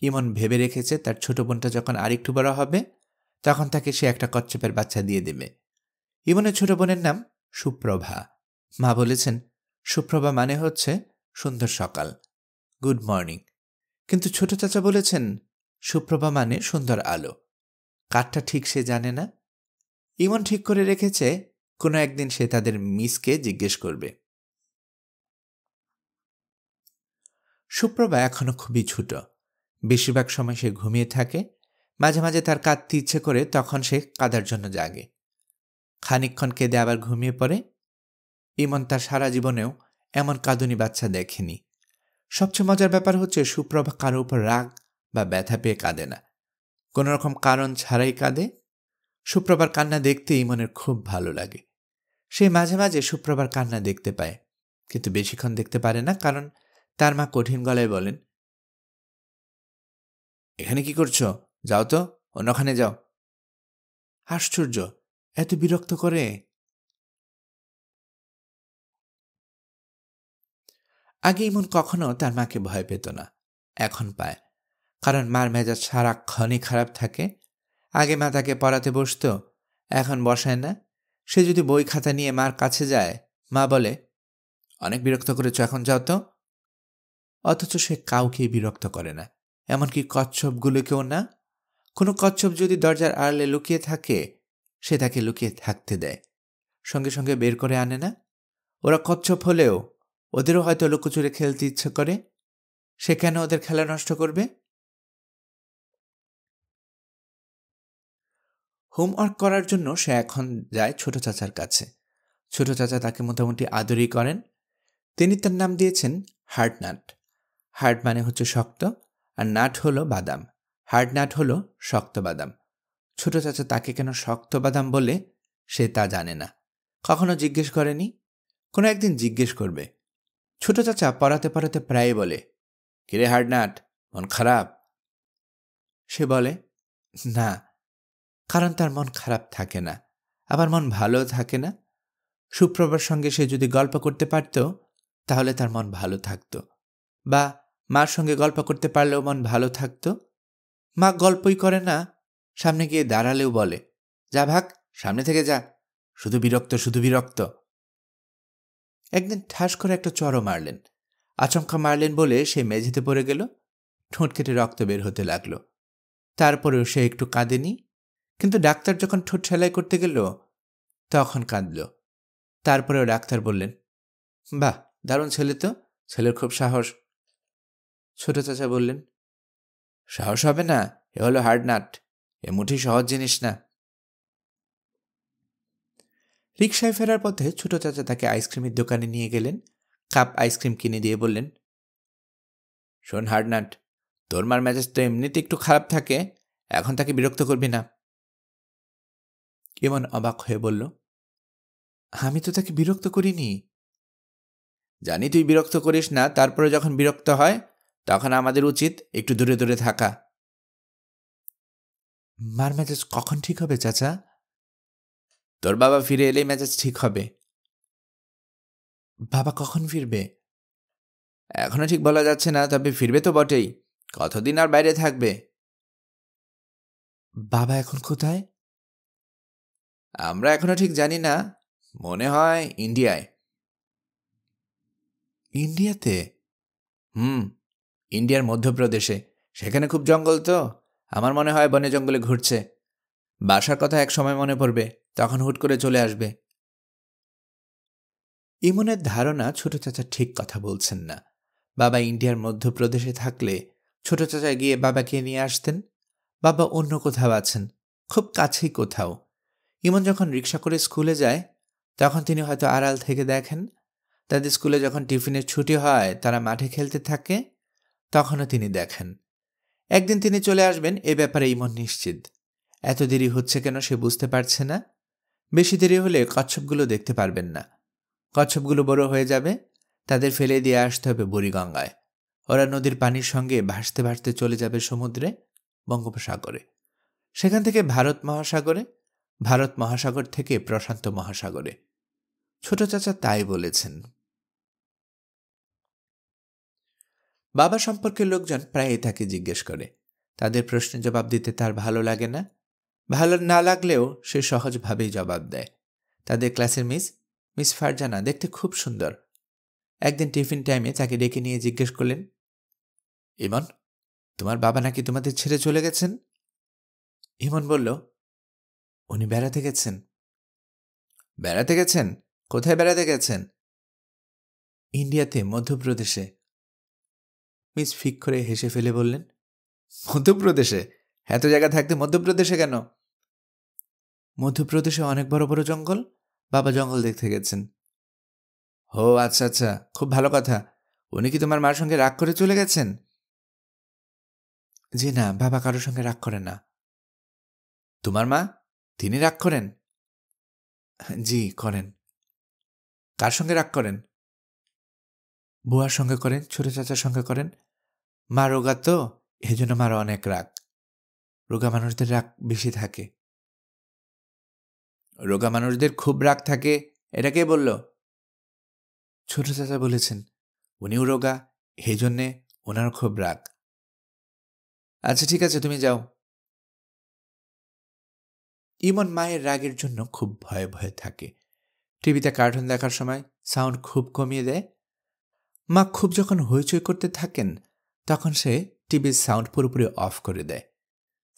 ইমন ভেবে রেখেছে তার ছোট বোনটা যখন আরেকটু বড় হবে তখন তাকে সে একটা কচ্ছপের বাচ্চা দিয়ে দেবে। ইমনের ছোট বোনের নাম সুপ্রভা। মা বলেছেন সুপ্রভা মানে হচ্ছে সুন্দর সকাল, গুড মর্নিং। কিন্তু ছোট চাচা বলেছেন সুপ্রভা মানে সুন্দর আলো। কারটা ঠিক সে জানে না। ইমন ঠিক করে রেখেছে কোনো একদিন সে তাদের মিসকে জিজ্ঞেস করবে। সুপ্রভা এখনো খুবই ছোট। বেশিরভাগ সময় সে ঘুমিয়ে থাকে। মাঝে মাঝে তার কাঁদতে ইচ্ছে করে, তখন সে কাঁদার জন্য জাগে। খানিকক্ষণ কেঁদে আবার ঘুমিয়ে পড়ে। ইমন তার সারা জীবনেও এমন কাঁদুনি বাচ্চা দেখেনি। সবচেয়ে মজার ব্যাপার হচ্ছে সুপ্রভা কারো উপর রাগ বা ব্যথা পেয়ে কাঁদে না, কোনো রকম কারণ ছাড়াই কাঁদে। সুপ্রভার কান্না দেখতে ইমনের খুব ভালো লাগে। সে মাঝে মাঝে সুপ্রভার কান্না দেখতে পায়, কিন্তু বেশিক্ষণ দেখতে পারে না, কারণ তার মা কঠিন গলায় বলেন, এখানে কি করছো? যাও তো, অন্যখানে যাও। আশ্চর্য, এত বিরক্ত করে। আগে ইমন কখনো তার মাকে ভয় পেত না, এখন পায়। কারণ মার মেজাজ সারাক্ষণই খারাপ থাকে। আগে মা তাকে পড়াতে বসতো, এখন বসায় না। সে যদি বই খাতা নিয়ে মার কাছে যায়, মা বলে, অনেক বিরক্ত করেছ, এখন যাও তো। অথচ সে কাউকেই বিরক্ত করে না, এমনকি কচ্ছপগুলোকেও না। কোনো কচ্ছপ যদি দরজার আড়ালে লুকিয়ে থাকে, সে তাকে লুকিয়ে থাকতে দেয়, সঙ্গে সঙ্গে বের করে আনে না। ওরা কচ্ছপ হলেও ওদেরও হয়তো লুকোচুরে খেলতে ইচ্ছে করে। সে কেন ওদের খেলা নষ্ট করবে? হোমওয়ার্ক করার জন্য সে এখন যায় ছোট চাচার কাছে। ছোট চাচা তাকে মোটামুটি আদরই করেন। তিনি তার নাম দিয়েছেন হার্ডনাট। হার্ড মানে হচ্ছে শক্ত, আর নাট হলো বাদাম। হার্ডনাট হলো শক্ত বাদাম। ছোট চাচা তাকে কেন শক্ত বাদাম বলে সে তা জানে না, কখনো জিজ্ঞেস করেনি। কোনো একদিন জিজ্ঞেস করবে। ছোট চাচা পড়াতে পড়াতে প্রায় বলে, কিরে হার্ডনাট, মন খারাপ? সে বলে না, কারণ তার মন খারাপ থাকে না, আবার মন ভালোও থাকে না। সুপ্রভার সঙ্গে সে যদি গল্প করতে পারত তাহলে তার মন ভালো থাকত, বা মার সঙ্গে গল্প করতে পারলেও মন ভালো থাকত। মা গল্পই করে না, সামনে গিয়ে দাঁড়ালেও বলে, যা ভাগ, সামনে থেকে যা, শুধু বিরক্ত, শুধু বিরক্ত। একদিন ঠাস করে একটা চড়ও মারলেন। আচমকা মারলেন বলে সে মেঝেতে পড়ে গেল। ঠোঁট কেটে রক্ত বের হতে লাগলো। তারপরেও সে একটু কাঁদেনি। কিন্তু ডাক্তার যখন ঠোঁট সেলাই করতে গেল তখন কাঁদল। তারপরেও ডাক্তার বললেন, বাহ, দারুণ ছেলে তো, ছেলের খুব সাহস। ছোট চাচা বললেন, সাহস হবে না, এ হলো হার্ড নাট, এ মুঠি সহজ জিনিস না। রিকশায় ফেরার পথে ছোট চাচা তাকে আইসক্রিমের দোকানে নিয়ে গেলেন। কাপ আইসক্রিম কিনে দিয়ে বললেন, শোন হার্ডনাট, তোর মার মেজাজ তো এমনিতে একটু খারাপ থাকে, এখন তাকে বিরক্ত করবি না। ইমন অবাক হয়ে বলল, আমি তো তাকে বিরক্ত করিনি। জানি তুই বিরক্ত করিস না, তারপরে যখন বিরক্ত হয় তখন আমাদের উচিত একটু দূরে দূরে থাকা। মার মেজাজ কখন ঠিক হবে চাচা? তোর বাবা ফিরে এলেই মেজাজ ঠিক হবে। বাবা কখন ফিরবে? এখনো ঠিক বলা যাচ্ছে না, তবে ফিরবে তো বটেই। কতদিন আর বাইরে থাকবে? বাবা এখন কোথায়? আমরা এখনো ঠিক জানি না, মনে হয় ইন্ডিয়ায়। ইন্ডিয়াতে? ইন্ডিয়ার মধ্যপ্রদেশে। সেখানে খুব জঙ্গল তো, আমার মনে হয় বনে জঙ্গলে ঘুরছে। বাসার কথা এক সময় মনে পড়বে, তখন হুট করে চলে আসবে। ইমনের ধারণা ছোট চাচা ঠিক কথা বলছেন না। বাবা ইন্ডিয়ার মধ্যপ্রদেশে থাকলে ছোট চাচা গিয়ে বাবাকে নিয়ে আসতেন। বাবা অন্য কোথাও আছেন, খুব কাছেই কোথাও। ইমন যখন রিক্সা করে স্কুলে যায় তখন তিনি হয়তো আড়াল থেকে দেখেন। তাদের স্কুলে যখন টিফিনের ছুটি হয় তারা মাঠে খেলতে থাকে, তখনও তিনি দেখেন। একদিন তিনি চলে আসবেন, এ ব্যাপারে ইমন নিশ্চিত। এত দেরি হচ্ছে কেন সে বুঝতে পারছে না। বেশি দেরি হলে কচ্ছপগুলো দেখতে পারবেন না। কচ্ছপগুলো বড় হয়ে যাবে, তাদের ফেলে দিয়ে আসতে হবে বুড়িগঙ্গায়। ওরা নদীর পানির সঙ্গে ভাসতে ভাসতে চলে যাবে সমুদ্রে, বঙ্গোপসাগরে, সেখান থেকে ভারত মহাসাগরে, ভারত মহাসাগর থেকে প্রশান্ত মহাসাগরে। ছোট চাচা তাই বলেছেন। বাবা সম্পর্কে লোকজন প্রায়ই তাকে জিজ্ঞেস করে। তাদের প্রশ্নের জবাব দিতে তার ভালো লাগে না। ভালো না লাগলেও সে সহজভাবেই জবাব দেয়। তাদের ক্লাসের মিস ফারজানা দেখতে খুব সুন্দর। একদিন টিফিন টাইমে তাকে ডেকে নিয়ে জিজ্ঞেস করলেন, ইমন, তোমার বাবা নাকি তোমাদের ছেড়ে চলে গেছেন? ইমন বলল, উনি বেড়াতে গেছেন। বেড়াতে গেছেন? কোথায় বেড়াতে গেছেন? ইন্ডিয়াতে, মধ্যপ্রদেশে। মিস ফিক করে হেসে ফেলে বললেন, মধ্যপ্রদেশে? এত জায়গা থাকতে মধ্যপ্রদেশে কেন? মধ্যপ্রদেশে অনেক বড় বড় জঙ্গল, বাবা জঙ্গল দেখতে গেছেন। ও আচ্ছা আচ্ছা, খুব ভালো কথা। উনি কি তোমার মার সঙ্গে রাগ করে চলে গেছেন? জি না, বাবা কারোর সঙ্গে রাগ করে না। তোমার মা, তিনি রাগ করেন? জি করেন। কার সঙ্গে রাগ করেন? বুয়ার সঙ্গে করেন, ছোট চাচার সঙ্গে করেন। মা রোগা তো, এজন্য মার অনেক রাগ। রোগা মানুষদের রাগ বেশি থাকে। রোগা মানুষদের খুব রাগ থাকে, এটা কে বলল? ছোট চাচা বলেছেন। উনিও রোগা, এই জন্যে ওনার খুব রাগ। আচ্ছা ঠিক আছে, তুমি যাও। ইমন মায়ের রাগের জন্য খুব ভয়ে ভয়ে থাকে। টিভিতে কার্টুন দেখার সময় সাউন্ড খুব কমিয়ে দেয়। মা খুব যখন হইচই করতে থাকেন তখন সে টিভির সাউন্ড পুরোপুরি অফ করে দেয়।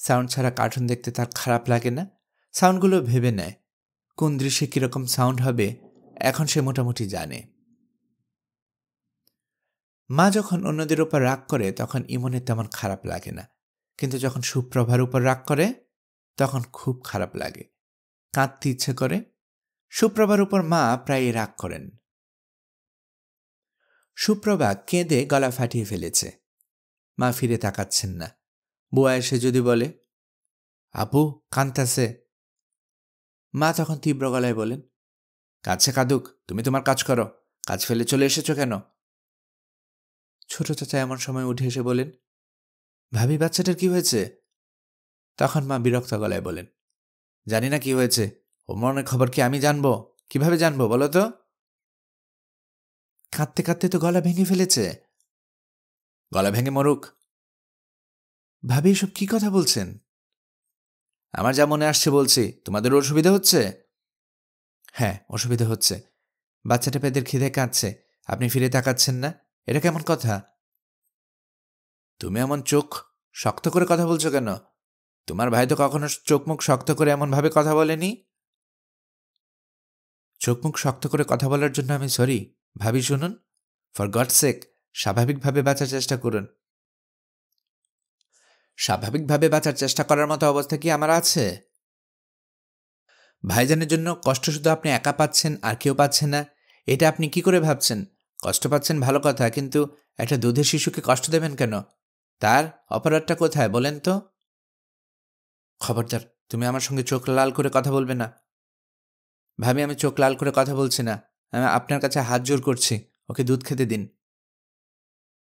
সাউন্ড ছাড়া কার্টুন দেখতে তার খারাপ লাগে না। সাউন্ডগুলো ভেবে নেয় কোন দৃশ্যে কীরকম সাউন্ড হবে, এখন সে মোটামুটি জানে। মা যখন অন্যদের উপর রাগ করে তখন ইমনের তেমন খারাপ লাগে না, কিন্তু যখন সুপ্রভার উপর রাগ করে তখন খুব খারাপ লাগে, কাঁদতে ইচ্ছে করে। সুপ্রভার উপর মা প্রায়ই রাগ করেন। সুপ্রভা কেঁদে গলা ফাটিয়ে ফেলেছে। মা ফিরে তাকাচ্ছেন না। বুয়া এসে যদি বলে, আপু কাঁদতাছে, মা তখন তীব্র গলায় বলেন, কাছে কাঁদুক, তুমি তোমার কাজ করো, কাজ ফেলে চলে এসেছো কেন? ছোট চাচা এমন সময় উঠে এসে বলেন, ভাবি বাচ্চাটার কি হয়েছে? তখন মা বিরক্ত গলায় বলেন, জানি না কি হয়েছে, ও মনের খবর কি আমি জানবো? কিভাবে জানবো বলো তো? কাঁদতে কাঁদতে তো গলা ভেঙে ফেলেছে। গলা ভেঙে মরুক। ভাবি এসব কি কথা বলছেন? আমার যা মনে আসছে বলছি, তোমাদের অসুবিধা হচ্ছে? হ্যাঁ, অসুবিধা হচ্ছে। বাচ্চাটা পেটের খিদে কাঁদছে, আপনি ফিরে তাকাচ্ছেন না, এটা কেমন কথা? তুমি এমন চোখ শক্ত করে কথা বলছো কেন? তোমার ভাই তো কখনো চোখ মুখ শক্ত করে এমনভাবে কথা বলেনি। চোখ মুখ শক্ত করে কথা বলার জন্য আমি সরি। ভাবি শুনুন, ফর গড সেক স্বাভাবিকভাবে বাঁচার চেষ্টা করুন। স্বাভাবিকভাবে বাঁচার চেষ্টা করার মতো অবস্থা কি আমার আছে? ভাইজানের জন্য কষ্ট শুধু আপনি একা পাচ্ছেন আর কেউ পাচ্ছে না, এটা আপনি কি করে ভাবছেন? কষ্ট পাচ্ছেন ভালো কথা, কিন্তু একটা দুধের শিশুকে কষ্ট দেবেন কেন? তার অপরাধটা কোথায় বলেন তো? খবরদার, তুমি আমার সঙ্গে চোখ লাল করে কথা বলবে না। ভাবি, আমি চোখ লাল করে কথা বলছি না, আমি আপনার কাছে হাত জোর করছি, ওকে দুধ খেতে দিন।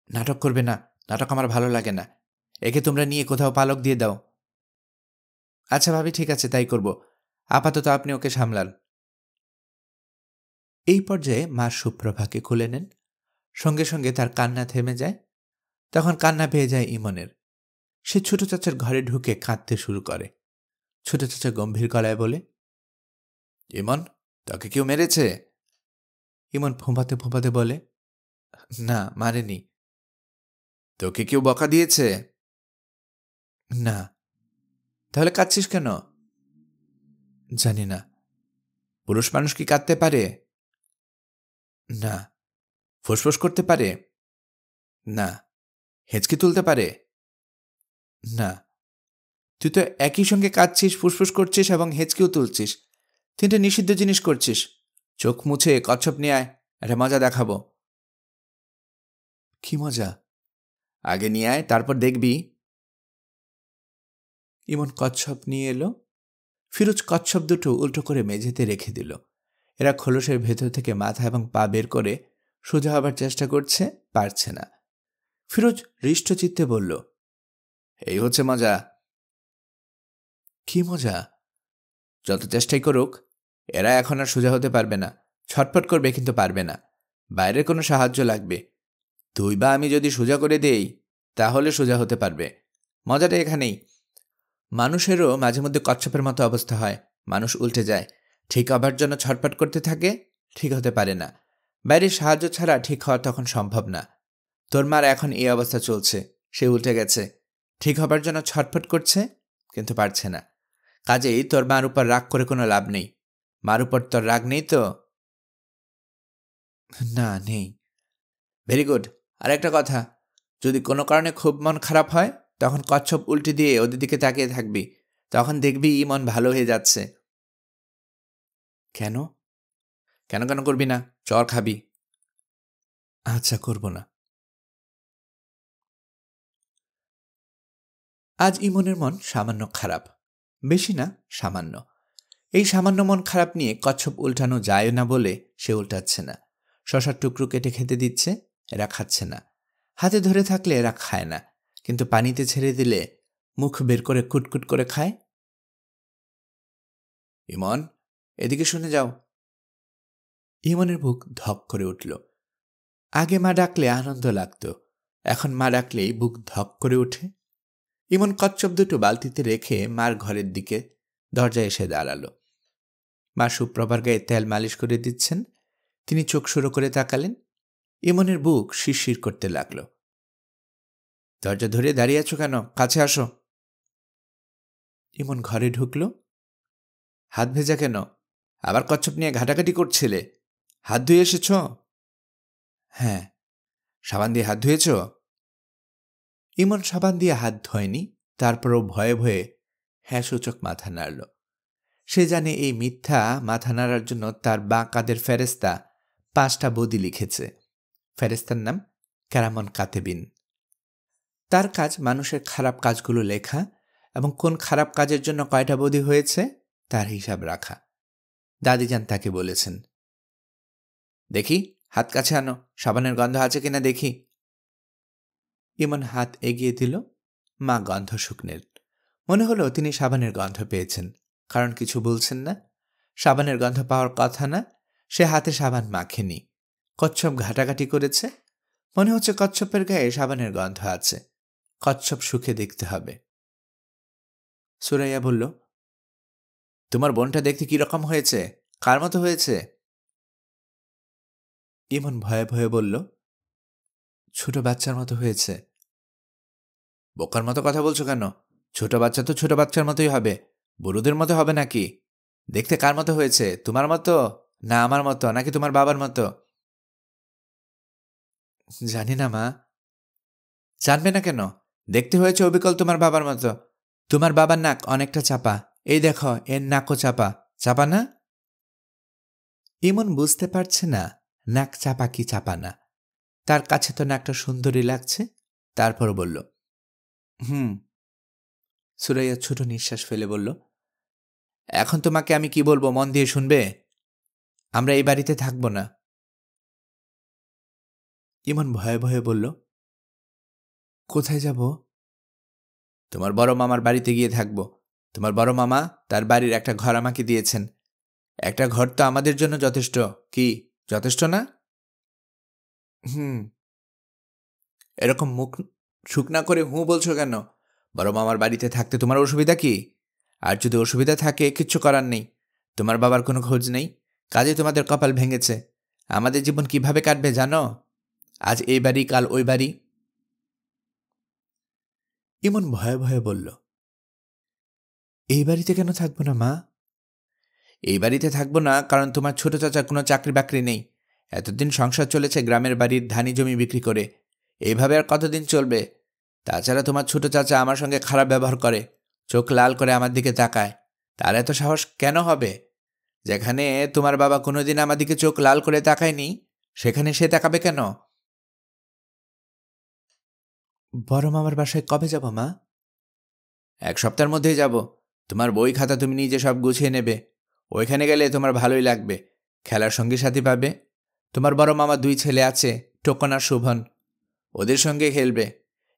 নাটক করবে না, নাটক আমার ভালো লাগে না। একে তোমরা নিয়ে কোথাও পালক দিয়ে দাও। আচ্ছা ভাবি, ঠিক আছে, তাই করব। আপাতত আপনি ওকে সামলান। এই পর্যায়ে মা সুপ্রভাকে খুলে নেন। সঙ্গে সঙ্গে তার কান্না থেমে যায়। তখন কান্না পেয়ে যায় ইমনের। সে ছোট চাচার ঘরে ঢুকে কাঁদতে শুরু করে। ছোট চাচা গম্ভীর গলায় বলে, ইমন, তোকে কেউ মেরেছে? ইমন ফোঁপাতে ফোঁপাতে বলে, না, মারেনি। তোকে কেউ বকা দিয়েছে? না। তাহলে কাঁদছিস কেন? জানি না। পুরুষ মানুষ কি কাঁদতে পারে? না। ফুসফুস করতে পারে? না। হেঁচকি তুলতে পারে? না। তুই তো একই সঙ্গে কাঁদছিস, ফুসফুস করছিস এবং হেঁচকিও তুলছিস। তিনটে নিষিদ্ধ জিনিস করছিস। চোখ মুছে কচ্ছপ নিয়ে আয়, একটা মজা দেখাবো। কি মজা? আগে নিয়ে আয়, তারপর দেখবি। ইমন কচ্ছপ নিয়ে এলো। ফিরোজ কচ্ছপ দুটো উল্টো করে মেঝেতে রেখে দিল। এরা খোলসের ভেতর থেকে মাথা এবং পা বের করে সোজা হবার চেষ্টা করছে, পারছে না। ফিরোজ হৃষ্টচিত্তে বলল, এই হচ্ছে মজা। কি মজা? যত চেষ্টাই করুক, এরা এখন আর সোজা হতে পারবে না। ছটফট করবে, কিন্তু পারবে না। বাইরের কোনো সাহায্য লাগবে। তুই বা আমি যদি সোজা করে দেই, তাহলে সোজা হতে পারবে। মজাটা এখানেই। মানুষেরও মাঝে মধ্যে কচ্ছপের মতো অবস্থা হয়। মানুষ উল্টে যায়, ঠিক হবার জন্য ছটফট করতে থাকে, ঠিক হতে পারে না। বাইরের সাহায্য ছাড়া ঠিক হওয়া তখন সম্ভব না। তোর মার এখন এই অবস্থা চলছে। সে উল্টে গেছে, ঠিক হবার জন্য ছটফট করছে, কিন্তু পারছে না। কাজেই তোর মার উপর রাগ করে কোনো লাভ নেই। মার উপর তোর রাগ নেই তো? না, নেই। Very good. আর একটা কথা, যদি কোনো কারণে খুব মন খারাপ হয়, তখন কচ্ছপ উল্টে দিয়ে ওদের দিকে তাকিয়ে থাকবি। তখন দেখবি মন ভালো হয়ে যাচ্ছে। কেন? কেন কেন করবি না? চর খাবি। আচ্ছা, করব না। আজ ইমনের মন সামান্য খারাপ। বেশি না, সামান্য। এই সামান্য মন খারাপ নিয়ে কচ্ছপ উল্টানো যায় না বলে সে উল্টাচ্ছে না। শশার টুকরো কেটে খেতে দিচ্ছে, এরা খাচ্ছে না। হাতে ধরে থাকলে এরা খায় না, কিন্তু পানিতে ছেড়ে দিলে মুখ বের করে কুটকুট করে খায়। ইমন, এদিকে শুনে যাও। ইমনের বুক ধক করে উঠল। আগে মা ডাকলে আনন্দ লাগত, এখন মা ডাকলেই বুক ধক করে ওঠে। ইমন কচ্ছপ দুটো বালতিতে রেখে মার ঘরের দিকে দরজায় এসে দাঁড়ালো। মা সুপ্রভার গায়ে তেল মালিশ করে দিচ্ছেন। তিনি চোখ সরু করে তাকালেন। ইমনের বুক শিরশির করতে লাগল। দরজা ধরে দাঁড়িয়ে আছো কেন? কাছে আসো। ইমন ঘরে ঢুকল। হাত ভেজা কেন? আবার কচ্ছপ নিয়ে ঘাটাঘাটি করছিলে? হাত ধুয়ে এসেছ? হ্যাঁ। সাবান দিয়ে হাত ধুয়েছ? ইমন সাবান দিয়ে হাত ধোয়নি, তারপরও ভয়ে ভয়ে হ্যাঁ সূচক মাথা নাড়ল। সে জানে এই মিথ্যা মাথা নাড়ার জন্য তার বাঁ কাঁধের ফেরেস্তা 5টা বদি লিখেছে। ফেরেস্তার নাম কেরামন কাতেবিন। তার কাজ মানুষের খারাপ কাজগুলো লেখা এবং কোন খারাপ কাজের জন্য কয়টা বদি হয়েছে তার হিসাব রাখা। দাদিজান তাকে বলেছেন, দেখি হাত কাছে আনো, সাবানের গন্ধ আছে কিনা দেখি। ইমন হাত এগিয়ে দিল। মা গন্ধ শুকলেন। মনে হলো তিনি সাবানের গন্ধ পেয়েছেন, কারণ কিছু বলছেন না। সাবানের গন্ধ পাওয়ার কথা না। সে হাতে সাবান মাখেনি। কচ্ছপ ঘাটাঘাটি করেছে। মনে হচ্ছে কচ্ছপের গায়ে সাবানের গন্ধ আছে। কচ্ছপ শুকে দেখতে হবে। সুরাইয়া বলল, তোমার বোনটা দেখতে কিরকম হয়েছে? কার মতো হয়েছে? ইমন ভয়ে ভয়ে বলল, ছোট বাচ্চার মতো হয়েছে। বোকার মতো কথা বলছো কেন? ছোট বাচ্চা তো ছোট বাচ্চার মতোই হবে, বুড়োদের মতো হবে নাকি? দেখতে কার মতো হয়েছে? তোমার মতো না আমার মতো, নাকি তোমার বাবার মতো? জানি না মা। জানবে না কেন? দেখতে হয়েছে অবিকল তোমার বাবার মতো। তোমার বাবার নাক অনেকটা চাপা। এই দেখো, এর নাকও চাপা। চাপা না? ইমন বুঝতে পারছে না নাক চাপা কি চাপা না। তার কাছে তো নাকটা সুন্দরী লাগছে। তারপর বলল, হুম। সুরাইয়া ছোট নিঃশ্বাস ফেলে বলল, এখন তোমাকে আমি কি বলবো মন দিয়ে শুনবে? আমরা এই বাড়িতে থাকব না। ইমন ভয়ে ভয়ে বলল, কোথায় যাব? তোমার বড় মামার বাড়িতে গিয়ে থাকব। তোমার বড় মামা তার বাড়ির একটা ঘর আমাকে দিয়েছেন। একটা ঘর তো আমাদের জন্য যথেষ্ট। কি যথেষ্ট না? হুম। এরকম মুখ শুকনা করে হুঁ বলছো কেন? বড় মামার বাড়িতে থাকতে তোমার অসুবিধা কি? আর যদি অসুবিধা থাকে কিচ্ছু করার নেই। তোমার বাবার কোনো খোঁজ নেই, কাজে তোমাদের কপাল ভেঙেছে। আমাদের জীবন কিভাবে কাটবে জানো? আজ এই বাড়ি, কাল ওই বাড়ি। ইমন ভয়ে ভয়ে বলল, এই বাড়িতে কেন থাকবো না মা? এই বাড়িতে থাকবো না কারণ তোমার ছোট চাচার কোনো চাকরি বাকরি নেই। এতদিন সংসার চলেছে গ্রামের বাড়ির ধানি জমি বিক্রি করে। এইভাবে আর কতদিন চলবে? তাছাড়া তোমার ছোট চাচা আমার সঙ্গে খারাপ ব্যবহার করে, চোখ লাল করে আমার দিকে তাকায়। তার এত সাহস কেন হবে? যেখানে তোমার বাবা কোনোদিন আমার দিকে চোখ লাল করে তাকায়নি, সেখানে সে তাকাবে কেন? বড় মামার বাসায় কবে যাব মা? 1 সপ্তাহের মধ্যেই যাব। তোমার বই খাতা তুমি নিজে সব গুছিয়ে নেবে। ওইখানে গেলে তোমার ভালোই লাগবে। খেলার সঙ্গী সাথী পাবে। তোমার বড় মামা 2 ছেলে আছে, টোকন আর শোভন। ওদের সঙ্গে খেলবে।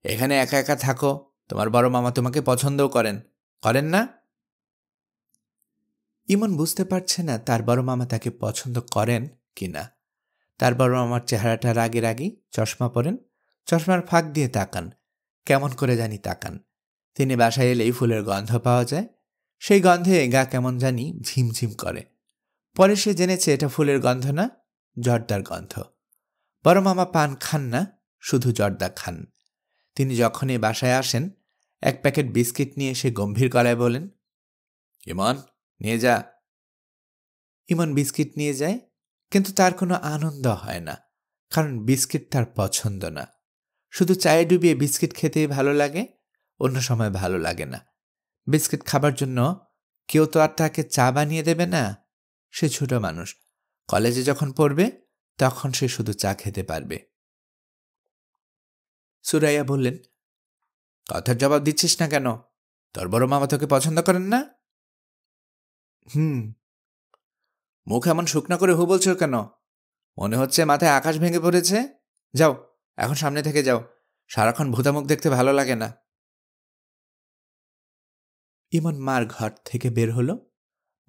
এখানে একা একা থাকো। তোমার বড় মামা তোমাকে পছন্দও করেন, করেন না? ইমন বুঝতে পারছে না তার বড় মামা তাকে পছন্দ করেন কিনা। তার বড় মামার চেহারাটা রাগে রাগি, চশমা পরেন, চশমার ফাঁক দিয়ে তাকান, কেমন করে জানি তাকান। তিনি বাসায় এলেই ফুলের গন্ধ পাওয়া যায়। সেই গন্ধে গা কেমন জানি ঝিমঝিম করে। পরে সে জেনেছে এটা ফুলের গন্ধ না, জর্দার গন্ধ। বড় মামা পান খান না, শুধু জর্দা খান। তিনি যখনই বাসায় আসেন, 1 প্যাকেট বিস্কিট নিয়ে এসে গম্ভীর গলায় বলেন, ইমন, নিয়ে যা। ইমন বিস্কিট নিয়ে যায়, কিন্তু তার কোনো আনন্দ হয় না, কারণ বিস্কিট তার পছন্দ না। শুধু চায়ে ডুবিয়ে বিস্কিট খেতেই ভালো লাগে, অন্য সময় ভালো লাগে না। বিস্কিট খাবার জন্য কেউ তো আর তাকে চা বানিয়ে দেবে না। সে ছোট মানুষ, কলেজে যখন পড়বে তখন সে শুধু চা খেতে পারবে। সুরাইয়া বললেন, কথার জবাব দিচ্ছিস না কেন? তোর বড় মামা তোকে পছন্দ করেন না? হুম। মুখ এমন শুকনা করে হু বলছো কেন? মনে হচ্ছে মাথায় আকাশ ভেঙে পড়েছে। যাও, এখন সামনে থেকে যাও। সারাক্ষণ ভূতামুখ দেখতে ভালো লাগে না। ইমন মার ঘর থেকে বের হলো।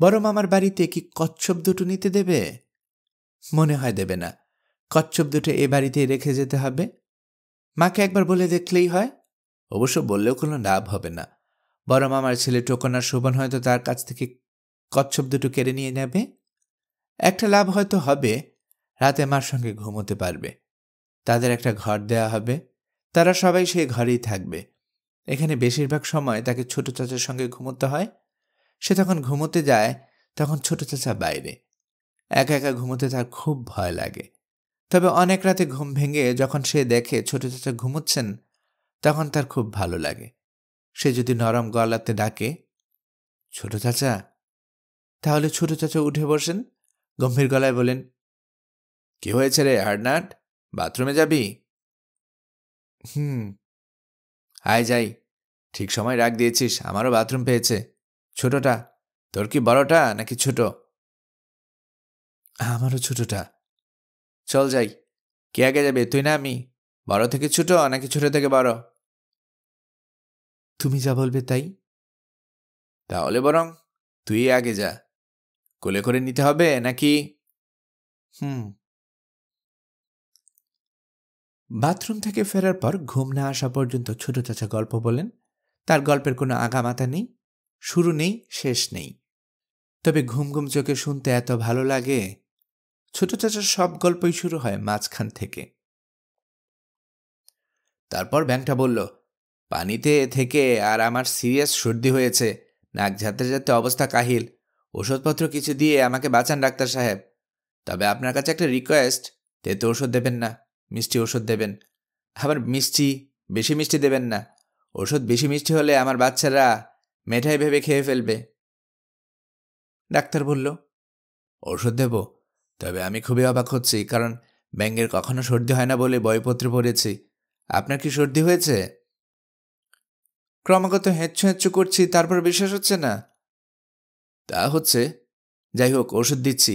বড় মামার বাড়িতে কি কচ্ছপ দুটো নিতে দেবে? মনে হয় দেবে না। কচ্ছপ দুটো এ বাড়িতেই রেখে যেতে হবে। মাকে একবার বলে দেখলেই হয়। অবশ্য বললেও কোনো লাভ হবে না। বড় মামার ছেলে টোকন আর শোভন হয়তো তার কাছ থেকে কচ্ছপ দুটো কেড়ে নিয়ে নেবে। একটা লাভ হয়তো হবে, রাতে মার সঙ্গে ঘুমোতে পারবে। তাদের একটা ঘর দেয়া হবে, তারা সবাই সেই ঘরেই থাকবে। এখানে বেশিরভাগ সময় তাকে ছোট চাচার সঙ্গে ঘুমোতে হয়। সে তখন ঘুমোতে যায়, তখন ছোট চাচা বাইরে। একা একা ঘুমোতে তার খুব ভয় লাগে। তবে অনেক রাতে ঘুম ভেঙে যখন সে দেখে ছোট চাচা ঘুমোচ্ছেন, তখন তার খুব ভালো লাগে। সে যদি নরম গলাতে ডাকে, ছোট চাচা, তাহলে ছোট চাচা উঠে বসেন, গম্ভীর গলায় বলেন, কি হয়েছে রে হার্ডনাট, বাথরুমে যাবি? হুম। আয় যাই। ঠিক সময় রাগ দিয়েছিস, আমারও বাথরুম পেয়েছে। ছোটটা, তোর কি বড়টা নাকি ছোট? আমারও ছোটটা। চল যাই। কে আগে যাবে, তুই না আমি? বড় থেকে ছোট নাকি ছোট থেকে বড়? তুমি যা বলবে তাই। তাহলে বরং তুই আগে যা। কোলে করে নিতে হবে নাকি? হুম। বাথরুম থেকে ফেরার পর ঘুম না আসা পর্যন্ত ছোট চাচা গল্প বলেন। তার গল্পের কোনো আগামাথা নেই, শুরু নেই, শেষ নেই। তবে ঘুম ঘুম চোখে শুনতে এত ভালো লাগে। ছোট চাচার সব গল্পই শুরু হয় মাঝখান থেকে। তারপর ব্যাংকটা বলল, পানিতে থেকে আর আমার সিরিয়াস সর্দি হয়েছে, নাক ঝাড়তে ঝাড়তে অবস্থা কাহিল। ওষুধপত্র কিছু দিয়ে আমাকে বাঁচান ডাক্তার সাহেব। তবে আপনার কাছে একটা রিকোয়েস্ট, তেতো ওষুধ দেবেন না, মিষ্টি ওষুধ দেবেন। আবার বেশি মিষ্টি দেবেন না। ওষুধ বেশি মিষ্টি হলে আমার বাচ্চারা মেঠাই ভেবে খেয়ে ফেলবে। ডাক্তার বলল, ওষুধ দেব? তবে আমি খুবই অবাক হচ্ছি, কারণ ব্যাঙের কখনো সর্দি হয় না বলে বইপত্রে পড়েছি। আপনার কি সর্দি হয়েছে? ক্রমাগত হেঁচু হেঁচু করছি, তারপর বিশ্বাস হচ্ছে না। তা হচ্ছে। যাই হোক, ওষুধ দিচ্ছি।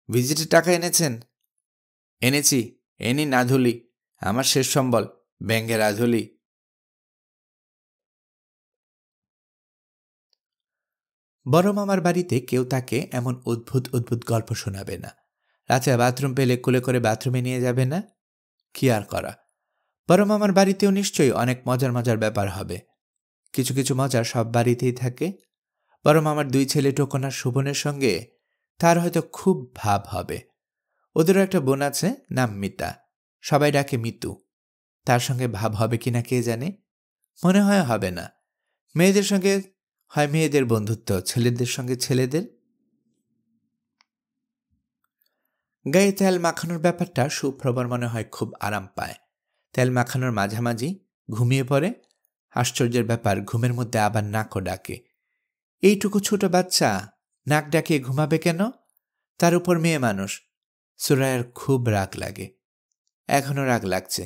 ভিজিটের টাকা এনেছেন? এনেছি। এনি নাধুলি, আমার শেষ সম্বল, ব্যাঙের আধুলি। বড় মামার বাড়িতে কেউ তাকে এমন অদ্ভুত অদ্ভুত গল্প শোনাবে না। রাতে বাথরুম পেলে কোলে করে বাথরুমে নিয়ে যাবে না। কি আর করা, বড় মামার বাড়িতেও নিশ্চয়ই অনেক মজার মজার ব্যাপার হবে। কিছু কিছু মজা সব বাড়িতেই থাকে। বড় মামার 2 ছেলে টোকন আর শোভনের সঙ্গে তার হয়তো খুব ভাব হবে। ওদেরও একটা বোন আছে, নাম মিতা, সবাই ডাকে মিতু। তার সঙ্গে ভাব হবে কিনা কে জানে, মনে হয় হবে না। মেয়েদের সঙ্গে হয় মেয়েদের বন্ধুত্ব, ছেলেদের সঙ্গে ছেলেদের। গায়ে তেল মাখানোর ব্যাপারটা সুপ্রবর মনে হয় খুব আরাম পায়। তেল মাখানোর মাঝামাঝি ঘুমিয়ে পড়ে। আশ্চর্যের ব্যাপার, ঘুমের মধ্যে আবার নাকও ডাকে। এইটুকু ছোট বাচ্চা নাক ডাকিয়ে ঘুমাবে কেন? তার উপর মেয়ে মানুষ। সুরাইয়ার খুব রাগ লাগে, এখনও রাগ লাগছে।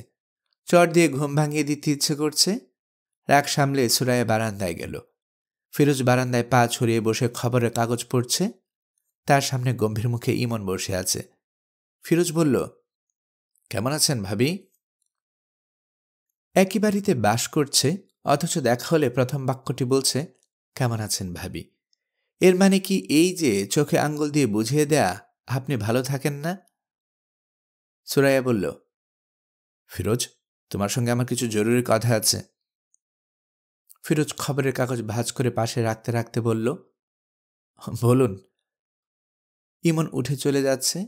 চট দিয়ে ঘুম ভাঙিয়ে দিতে ইচ্ছে করছে। রাগ সামলে সুরাইয়া বারান্দায় গেল। ফিরোজ বারান্দায় পা ছড়িয়ে বসে খবরের কাগজ পড়ছে। তার সামনে গম্ভীর মুখে ইমন বসে আছে। ফিরোজ বলল, কেমন আছেন ভাবি? একই বাড়িতে বাস করছে, অথচ দেখা হলে প্রথম বাক্যটি বলছে, কেমন আছেন ভাবি। এর মানে কি এই যে চোখে আঙ্গুল দিয়ে বুঝিয়ে দেয়া আপনি ভালো থাকেন না? সুরাইয়া বলল, ফিরোজ, তোমার সঙ্গে আমার কিছু জরুরি কথা আছে। ফিরোজ খবরের কাগজ ভাঁজ করে পাশে রাখতে রাখতে বলল, বলুন। ইমন উঠে চলে যাচ্ছে।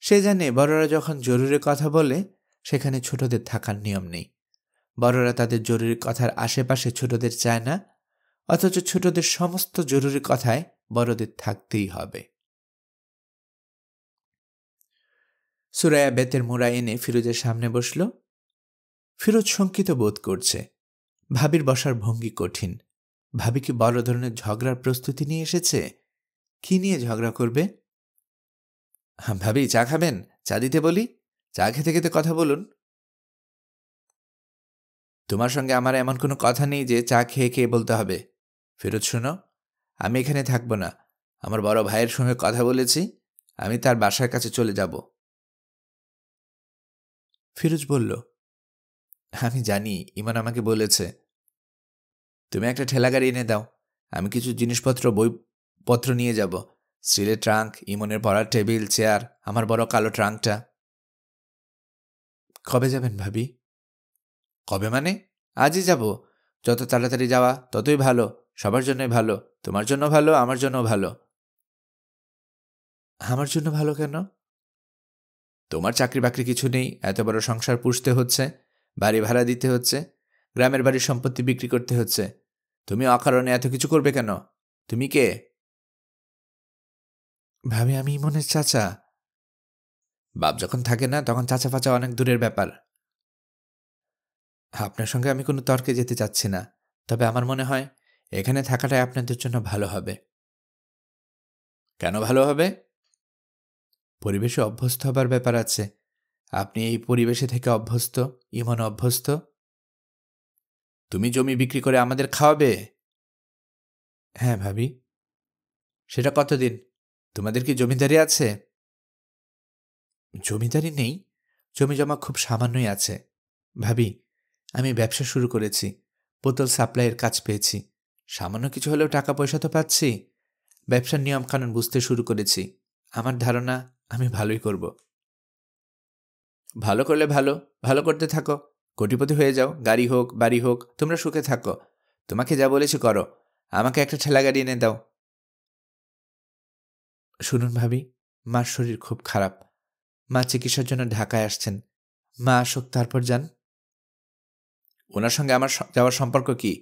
সে জানে বড়রা যখন জরুরি কথা বলে সেখানে ছোটদের থাকার নিয়ম নেই। বড়রা তাদের জরুরি কথার আশেপাশে ছোটদের চায় না, অথচ ছোটদের সমস্ত জরুরি কথায় বড়দের থাকতেই হবে। সুরাইয়া বেতের মোড়া এনে ফিরোজের সামনে বসল। ফিরোজ শঙ্কিত বোধ করছে। ভাবির বসার ভঙ্গি কঠিন। ভাবি কি বড় ধরনের ঝগড়ার প্রস্তুতি নিয়ে এসেছে? কি নিয়ে ঝগড়া করবে? ভাবি, চা খাবেন? চা দিতে বলি? চা খেতে খেতে কথা বলুন। তোমার সঙ্গে আমার এমন কোনো কথা নেই যে চা খেয়ে খেয়ে বলতে হবে। ফিরোজ, শোনো, আমি এখানে থাকব না। আমার বড় ভাইয়ের সঙ্গে কথা বলেছি, আমি তার বাসার কাছে চলে যাব। ফিরোজ বলল, আমি জানি, ইমন আমাকে বলেছে। তুমি একটা ঠেলা গাড়ি এনে দাও, আমি কিছু জিনিসপত্র বইপত্র নিয়ে যাব। স্টিলের ট্রাঙ্ক, ইমনের পড়ার টেবিল, চেয়ার, আমার বড় কালো ট্রাঙ্কটা। কবে যাবেন ভাবি? কবে মানে? আজই যাব। যত তাড়াতাড়ি যাওয়া ততই ভালো, সবার জন্যই ভালো। তোমার জন্য ভালো, আমার জন্য ভালো। আমার জন্য ভালো কেন? তোমার চাকরি বাকরি কিছু নেই, এত বড় সংসার পুষতে হচ্ছে, বাড়ি ভাড়া দিতে হচ্ছে, গ্রামের বাড়ির সম্পত্তি বিক্রি করতে হচ্ছে। তুমি অকারণে এত কিছু করবে কেন? তুমি কে? ভাবি, আমি ইমনের চাচা। বাপ যখন থাকে না তখন চাচা ফাচা অনেক দূরের ব্যাপার। আপনার সঙ্গে আমি কোনো তর্কে যেতে চাচ্ছি না, তবে আমার মনে হয় এখানে থাকাটাই আপনাদের জন্য ভালো হবে। কেন ভালো হবে? পরিবেশে অভ্যস্ত হবার ব্যাপার আছে। আপনি এই পরিবেশে থেকে অভ্যস্ত, ইমন অভ্যস্ত। তুমি জমি বিক্রি করে আমাদের খাওয়াবে? হ্যাঁ ভাবি। সেটা কতদিন? তোমাদের কি জমিদারি আছে? জমিদারি নেই, জমি জমা খুব সামান্যই আছে। ভাবি, আমি ব্যবসা শুরু করেছি, বোতল সাপ্লাইয়ের কাজ পেয়েছি। সামান্য কিছু হলেও টাকা পয়সা তো পাচ্ছি। ব্যবসার নিয়মকানুন বুঝতে শুরু করেছি। আমার ধারণা আমি ভালোই করব। ভালো করলে ভালো, ভালো করতে থাকো। কোটিপতি হয়ে যাও, গাড়ি হোক বাড়ি হোক, তোমরা সুখে থাকো। তোমাকে যা বলেছি করো। আমাকে একটা ঠেলা গাড়ি এনে দাও। শুনুন ভাবি, মার শরীর খুব খারাপ। মা চিকিৎসার জন্য ঢাকায় আসছেন। মা আসুক, তারপর যান। ওনার সঙ্গে আমার যাওয়ার সম্পর্ক কি?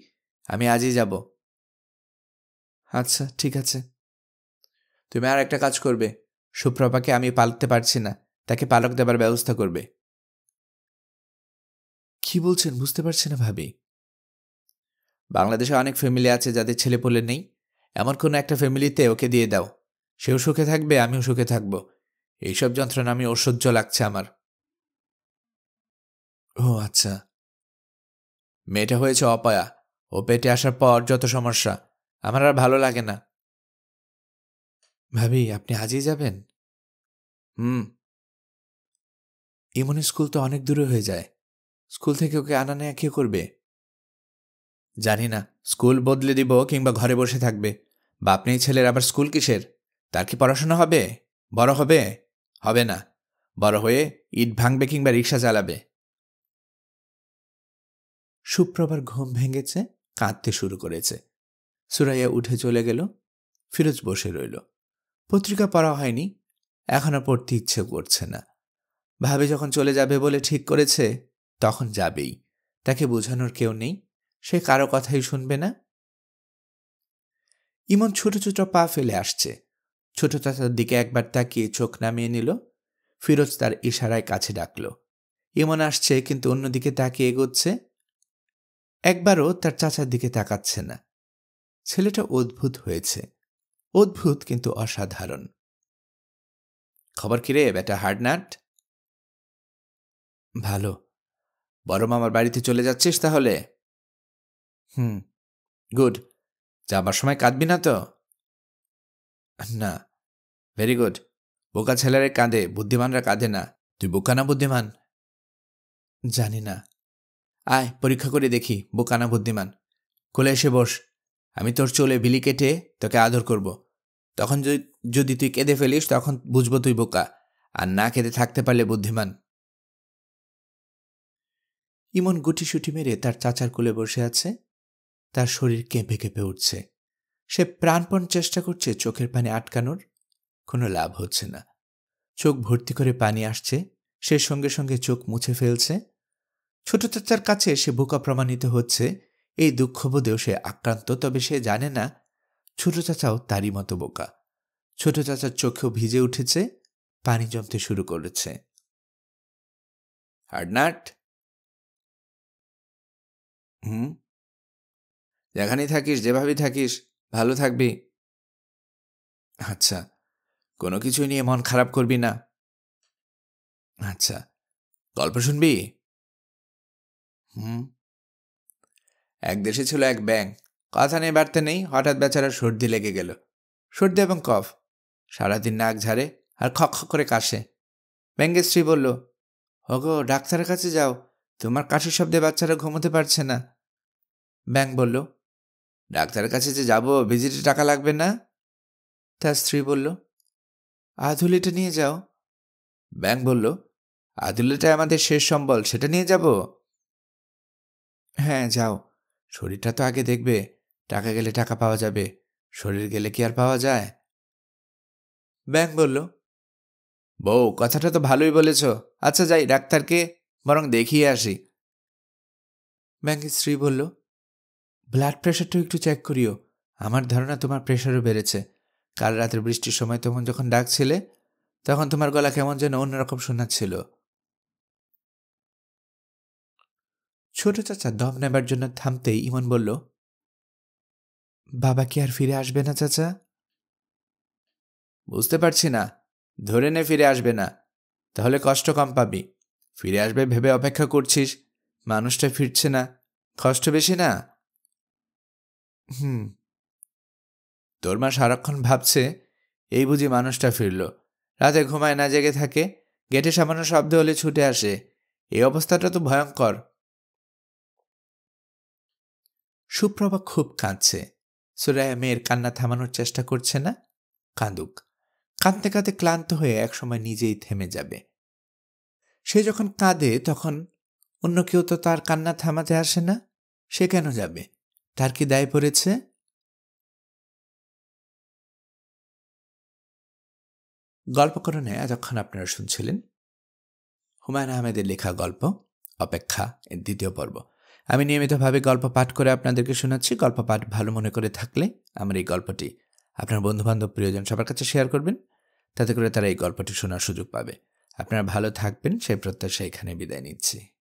আমি আজই যাব। আচ্ছা, ঠিক আছে। তুমি আর একটা কাজ করবে, সুপ্রভাকে আমি পালতে পারছি না, তাকে পালক দেবার ব্যবস্থা করবে। কি বলছেন বুঝতে পারছি না ভাবি। বাংলাদেশে অনেক ফ্যামিলি আছে যাদের ছেলেপুলে নেই, এমন কোনো একটা ফ্যামিলিতে ওকে দিয়ে দাও। সেও সুখে থাকবে, আমিও সুখে থাকব। এইসব যন্ত্রণা আমি অসহ্য লাগছে আমার। ও আচ্ছা। মেয়েটা হয়েছে অপয়া, ও পেটে আসার পর যত সমস্যা, আমার আর ভালো লাগে না। ভাবি আপনি আজই যাবেন? ইমনের স্কুল তো অনেক দূরে হয়ে যায়, স্কুল থেকে ওকে আনা নেয়া কে করবে? জানি না, স্কুল বদলে দিব কিংবা ঘরে বসে থাকবে। বাপ নেই ছেলের আবার স্কুল কিসের? তার কি পড়াশোনা হবে? বড় হবে? হবে না। বড় হয়ে ইট ভাঙবে কিংবা রিক্সা চালাবে। সুপ্রভার ঘুম ভেঙেছে, কাঁদতে শুরু করেছে। সুরাইয়া উঠে চলে গেল। ফিরোজ বসে রইল। পত্রিকা পড়া হয়নি, এখনো পড়তে ইচ্ছে করছে না। ভাবে যখন চলে যাবে বলে ঠিক করেছে, তখন যাবেই। তাকে বোঝানোর কেউ নেই, সে কারো কথাই শুনবে না। ইমন ছোট ছোট পা ফেলে আসছে। ছোট চাচার দিকে একবার তাকিয়ে চোখ নামিয়ে নিল। ফিরোজ তার ইশারায় কাছে ডাকল। ইমন আসছে, কিন্তু অন্যদিকে তাকিয়ে এগোচ্ছে। একবারও তার চাচার দিকে তাকাচ্ছে না। ছেলেটা অদ্ভুত হয়েছে, অদ্ভুত কিন্তু অসাধারণ। খবর কিরে বেটা হার্ডনাট? ভালো। বড় মামার বাড়িতে চলে যাচ্ছিস তাহলে? গুড। যাবার সময় কাঁদবি না তো? না। Very good. বোকা ছেলেরা কাঁদে, বুদ্ধিমানরা কাঁদে না। তুই বোকা না বুদ্ধিমান? জানি না। আয় পরীক্ষা করে দেখি বোকা না বুদ্ধিমান। কোলে এসে বস, আমি তোর চুলে বিলি কেটে তোকে আদর করব। তখন যদি তুই কেঁদে ফেলিস তখন বুঝবো তুই বোকা, আর না কেঁদে থাকতে পারলে বুদ্ধিমান। ইমন গুটিসুটি মেরে তার চাচার কোলে বসে আছে। তার শরীর কেঁপে কেঁপে উঠছে। সে প্রাণপণ চেষ্টা করছে চোখের পানি আটকানোর, কোনো লাভ হচ্ছে না। চোখ ভর্তি করে পানি আসছে, সে সঙ্গে সঙ্গে চোখ মুছে ফেলছে। ছোট চাচার কাছে সে বোকা প্রমাণিত হচ্ছে, এই দুঃখবোধেও সে আক্রান্ত। তবে সে জানে না ছোট চাচাও তারই মতো বোকা। ছোট চাচার চোখেও ভিজে উঠেছে, পানি জমতে শুরু করেছে। হার্ডনাট। যেখানেই থাকিস, যেভাবেই থাকিস, ভালো থাকবি। আচ্ছা। কোনো কিছু নিয়ে মন খারাপ করবি না। আচ্ছা। গল্প শুনবি? এক দেশে ছিল এক ব্যাঙ। কথা নেই বার্তা নেই, হঠাৎ বেচারা সর্দি লেগে গেল। সর্দি এবং কফ। সারাদিন নাক ঝাড়ে আর খক খক করে কাশে। ব্যাঙের স্ত্রী বলল, ওগো ডাক্তারের কাছে যাও, তোমার কাশির শব্দে বাচ্চারা ঘুমোতে পারছে না। ব্যাঙ বলল, ডাক্তারের কাছে যে যাব, ভিজিটে টাকা লাগবে না? তার স্ত্রী বলল, আধুলিটা নিয়ে যাও। ব্যাঙ বলল, আধুলিটাই আমাদের শেষ সম্বল, সেটা নিয়ে যাব? হ্যাঁ যাও, শরীরটা তো আগে দেখবে। টাকা গেলে টাকা পাওয়া যাবে, শরীর গেলে কি আর পাওয়া যায়? ব্যাঙ বলল, বউ কথাটা তো ভালোই বলেছ। আচ্ছা যাই, ডাক্তারকে বরং দেখিয়ে আসি। ব্যাঙের স্ত্রী বলল, ব্লাড প্রেশারটা একটু চেক করিও। আমার ধারণা তোমার প্রেশারও বেড়েছে। কাল রাতের বৃষ্টির সময় তখন যখন ডাকছিলে, তখন তোমার গলা কেমন যেন অন্যরকম শোনাচ্ছিল। ছোট চাচা দম নেবার জন্য থামতেই ইমন বলল, বাবা কি আর ফিরে আসবে না চাচা? বুঝতে পারছি না। ধরে নে ফিরে আসবে না, তাহলে কষ্ট কম পাবি। ফিরে আসবে ভেবে অপেক্ষা করছিস, মানুষটা ফিরছে না, কষ্ট বেশি না? তোর মা সারাক্ষণ ভাবছে এই বুঝি মানুষটা ফিরল। রাতে ঘুমায় না, জেগে থাকে, গেটে সামান্য শব্দ হলে ছুটে আসে। এই অবস্থাটা তো ভয়ঙ্কর। সুপ্রভা খুব কাঁদছে। সুরাইয়া মেয়ের কান্না থামানোর চেষ্টা করছে না। কাঁদুক, কাঁদতে কাঁদতে ক্লান্ত হয়ে একসময় নিজেই থেমে যাবে। সে যখন কাঁদে তখন অন্য কেউ তো তার কান্না থামাতে আসে না। সে কেন যাবে? তার কি দায় পড়েছে? গল্পকরণে এতক্ষণ আপনারা শুনছিলেন হুমায়ুন আহমেদের লেখা গল্প অপেক্ষা এর দ্বিতীয় পর্ব। আমি নিয়মিতভাবে গল্প পাঠ করে আপনাদেরকে শোনাচ্ছি। গল্প পাঠ ভালো মনে করে থাকলে আমার এই গল্পটি আপনার বন্ধুবান্ধব প্রিয়জন সবার কাছে শেয়ার করবেন। তাতে করে তারা এই গল্পটি শোনার সুযোগ পাবে। আপনারা ভালো থাকবেন সেই প্রত্যাশা এখানে বিদায় নিচ্ছি।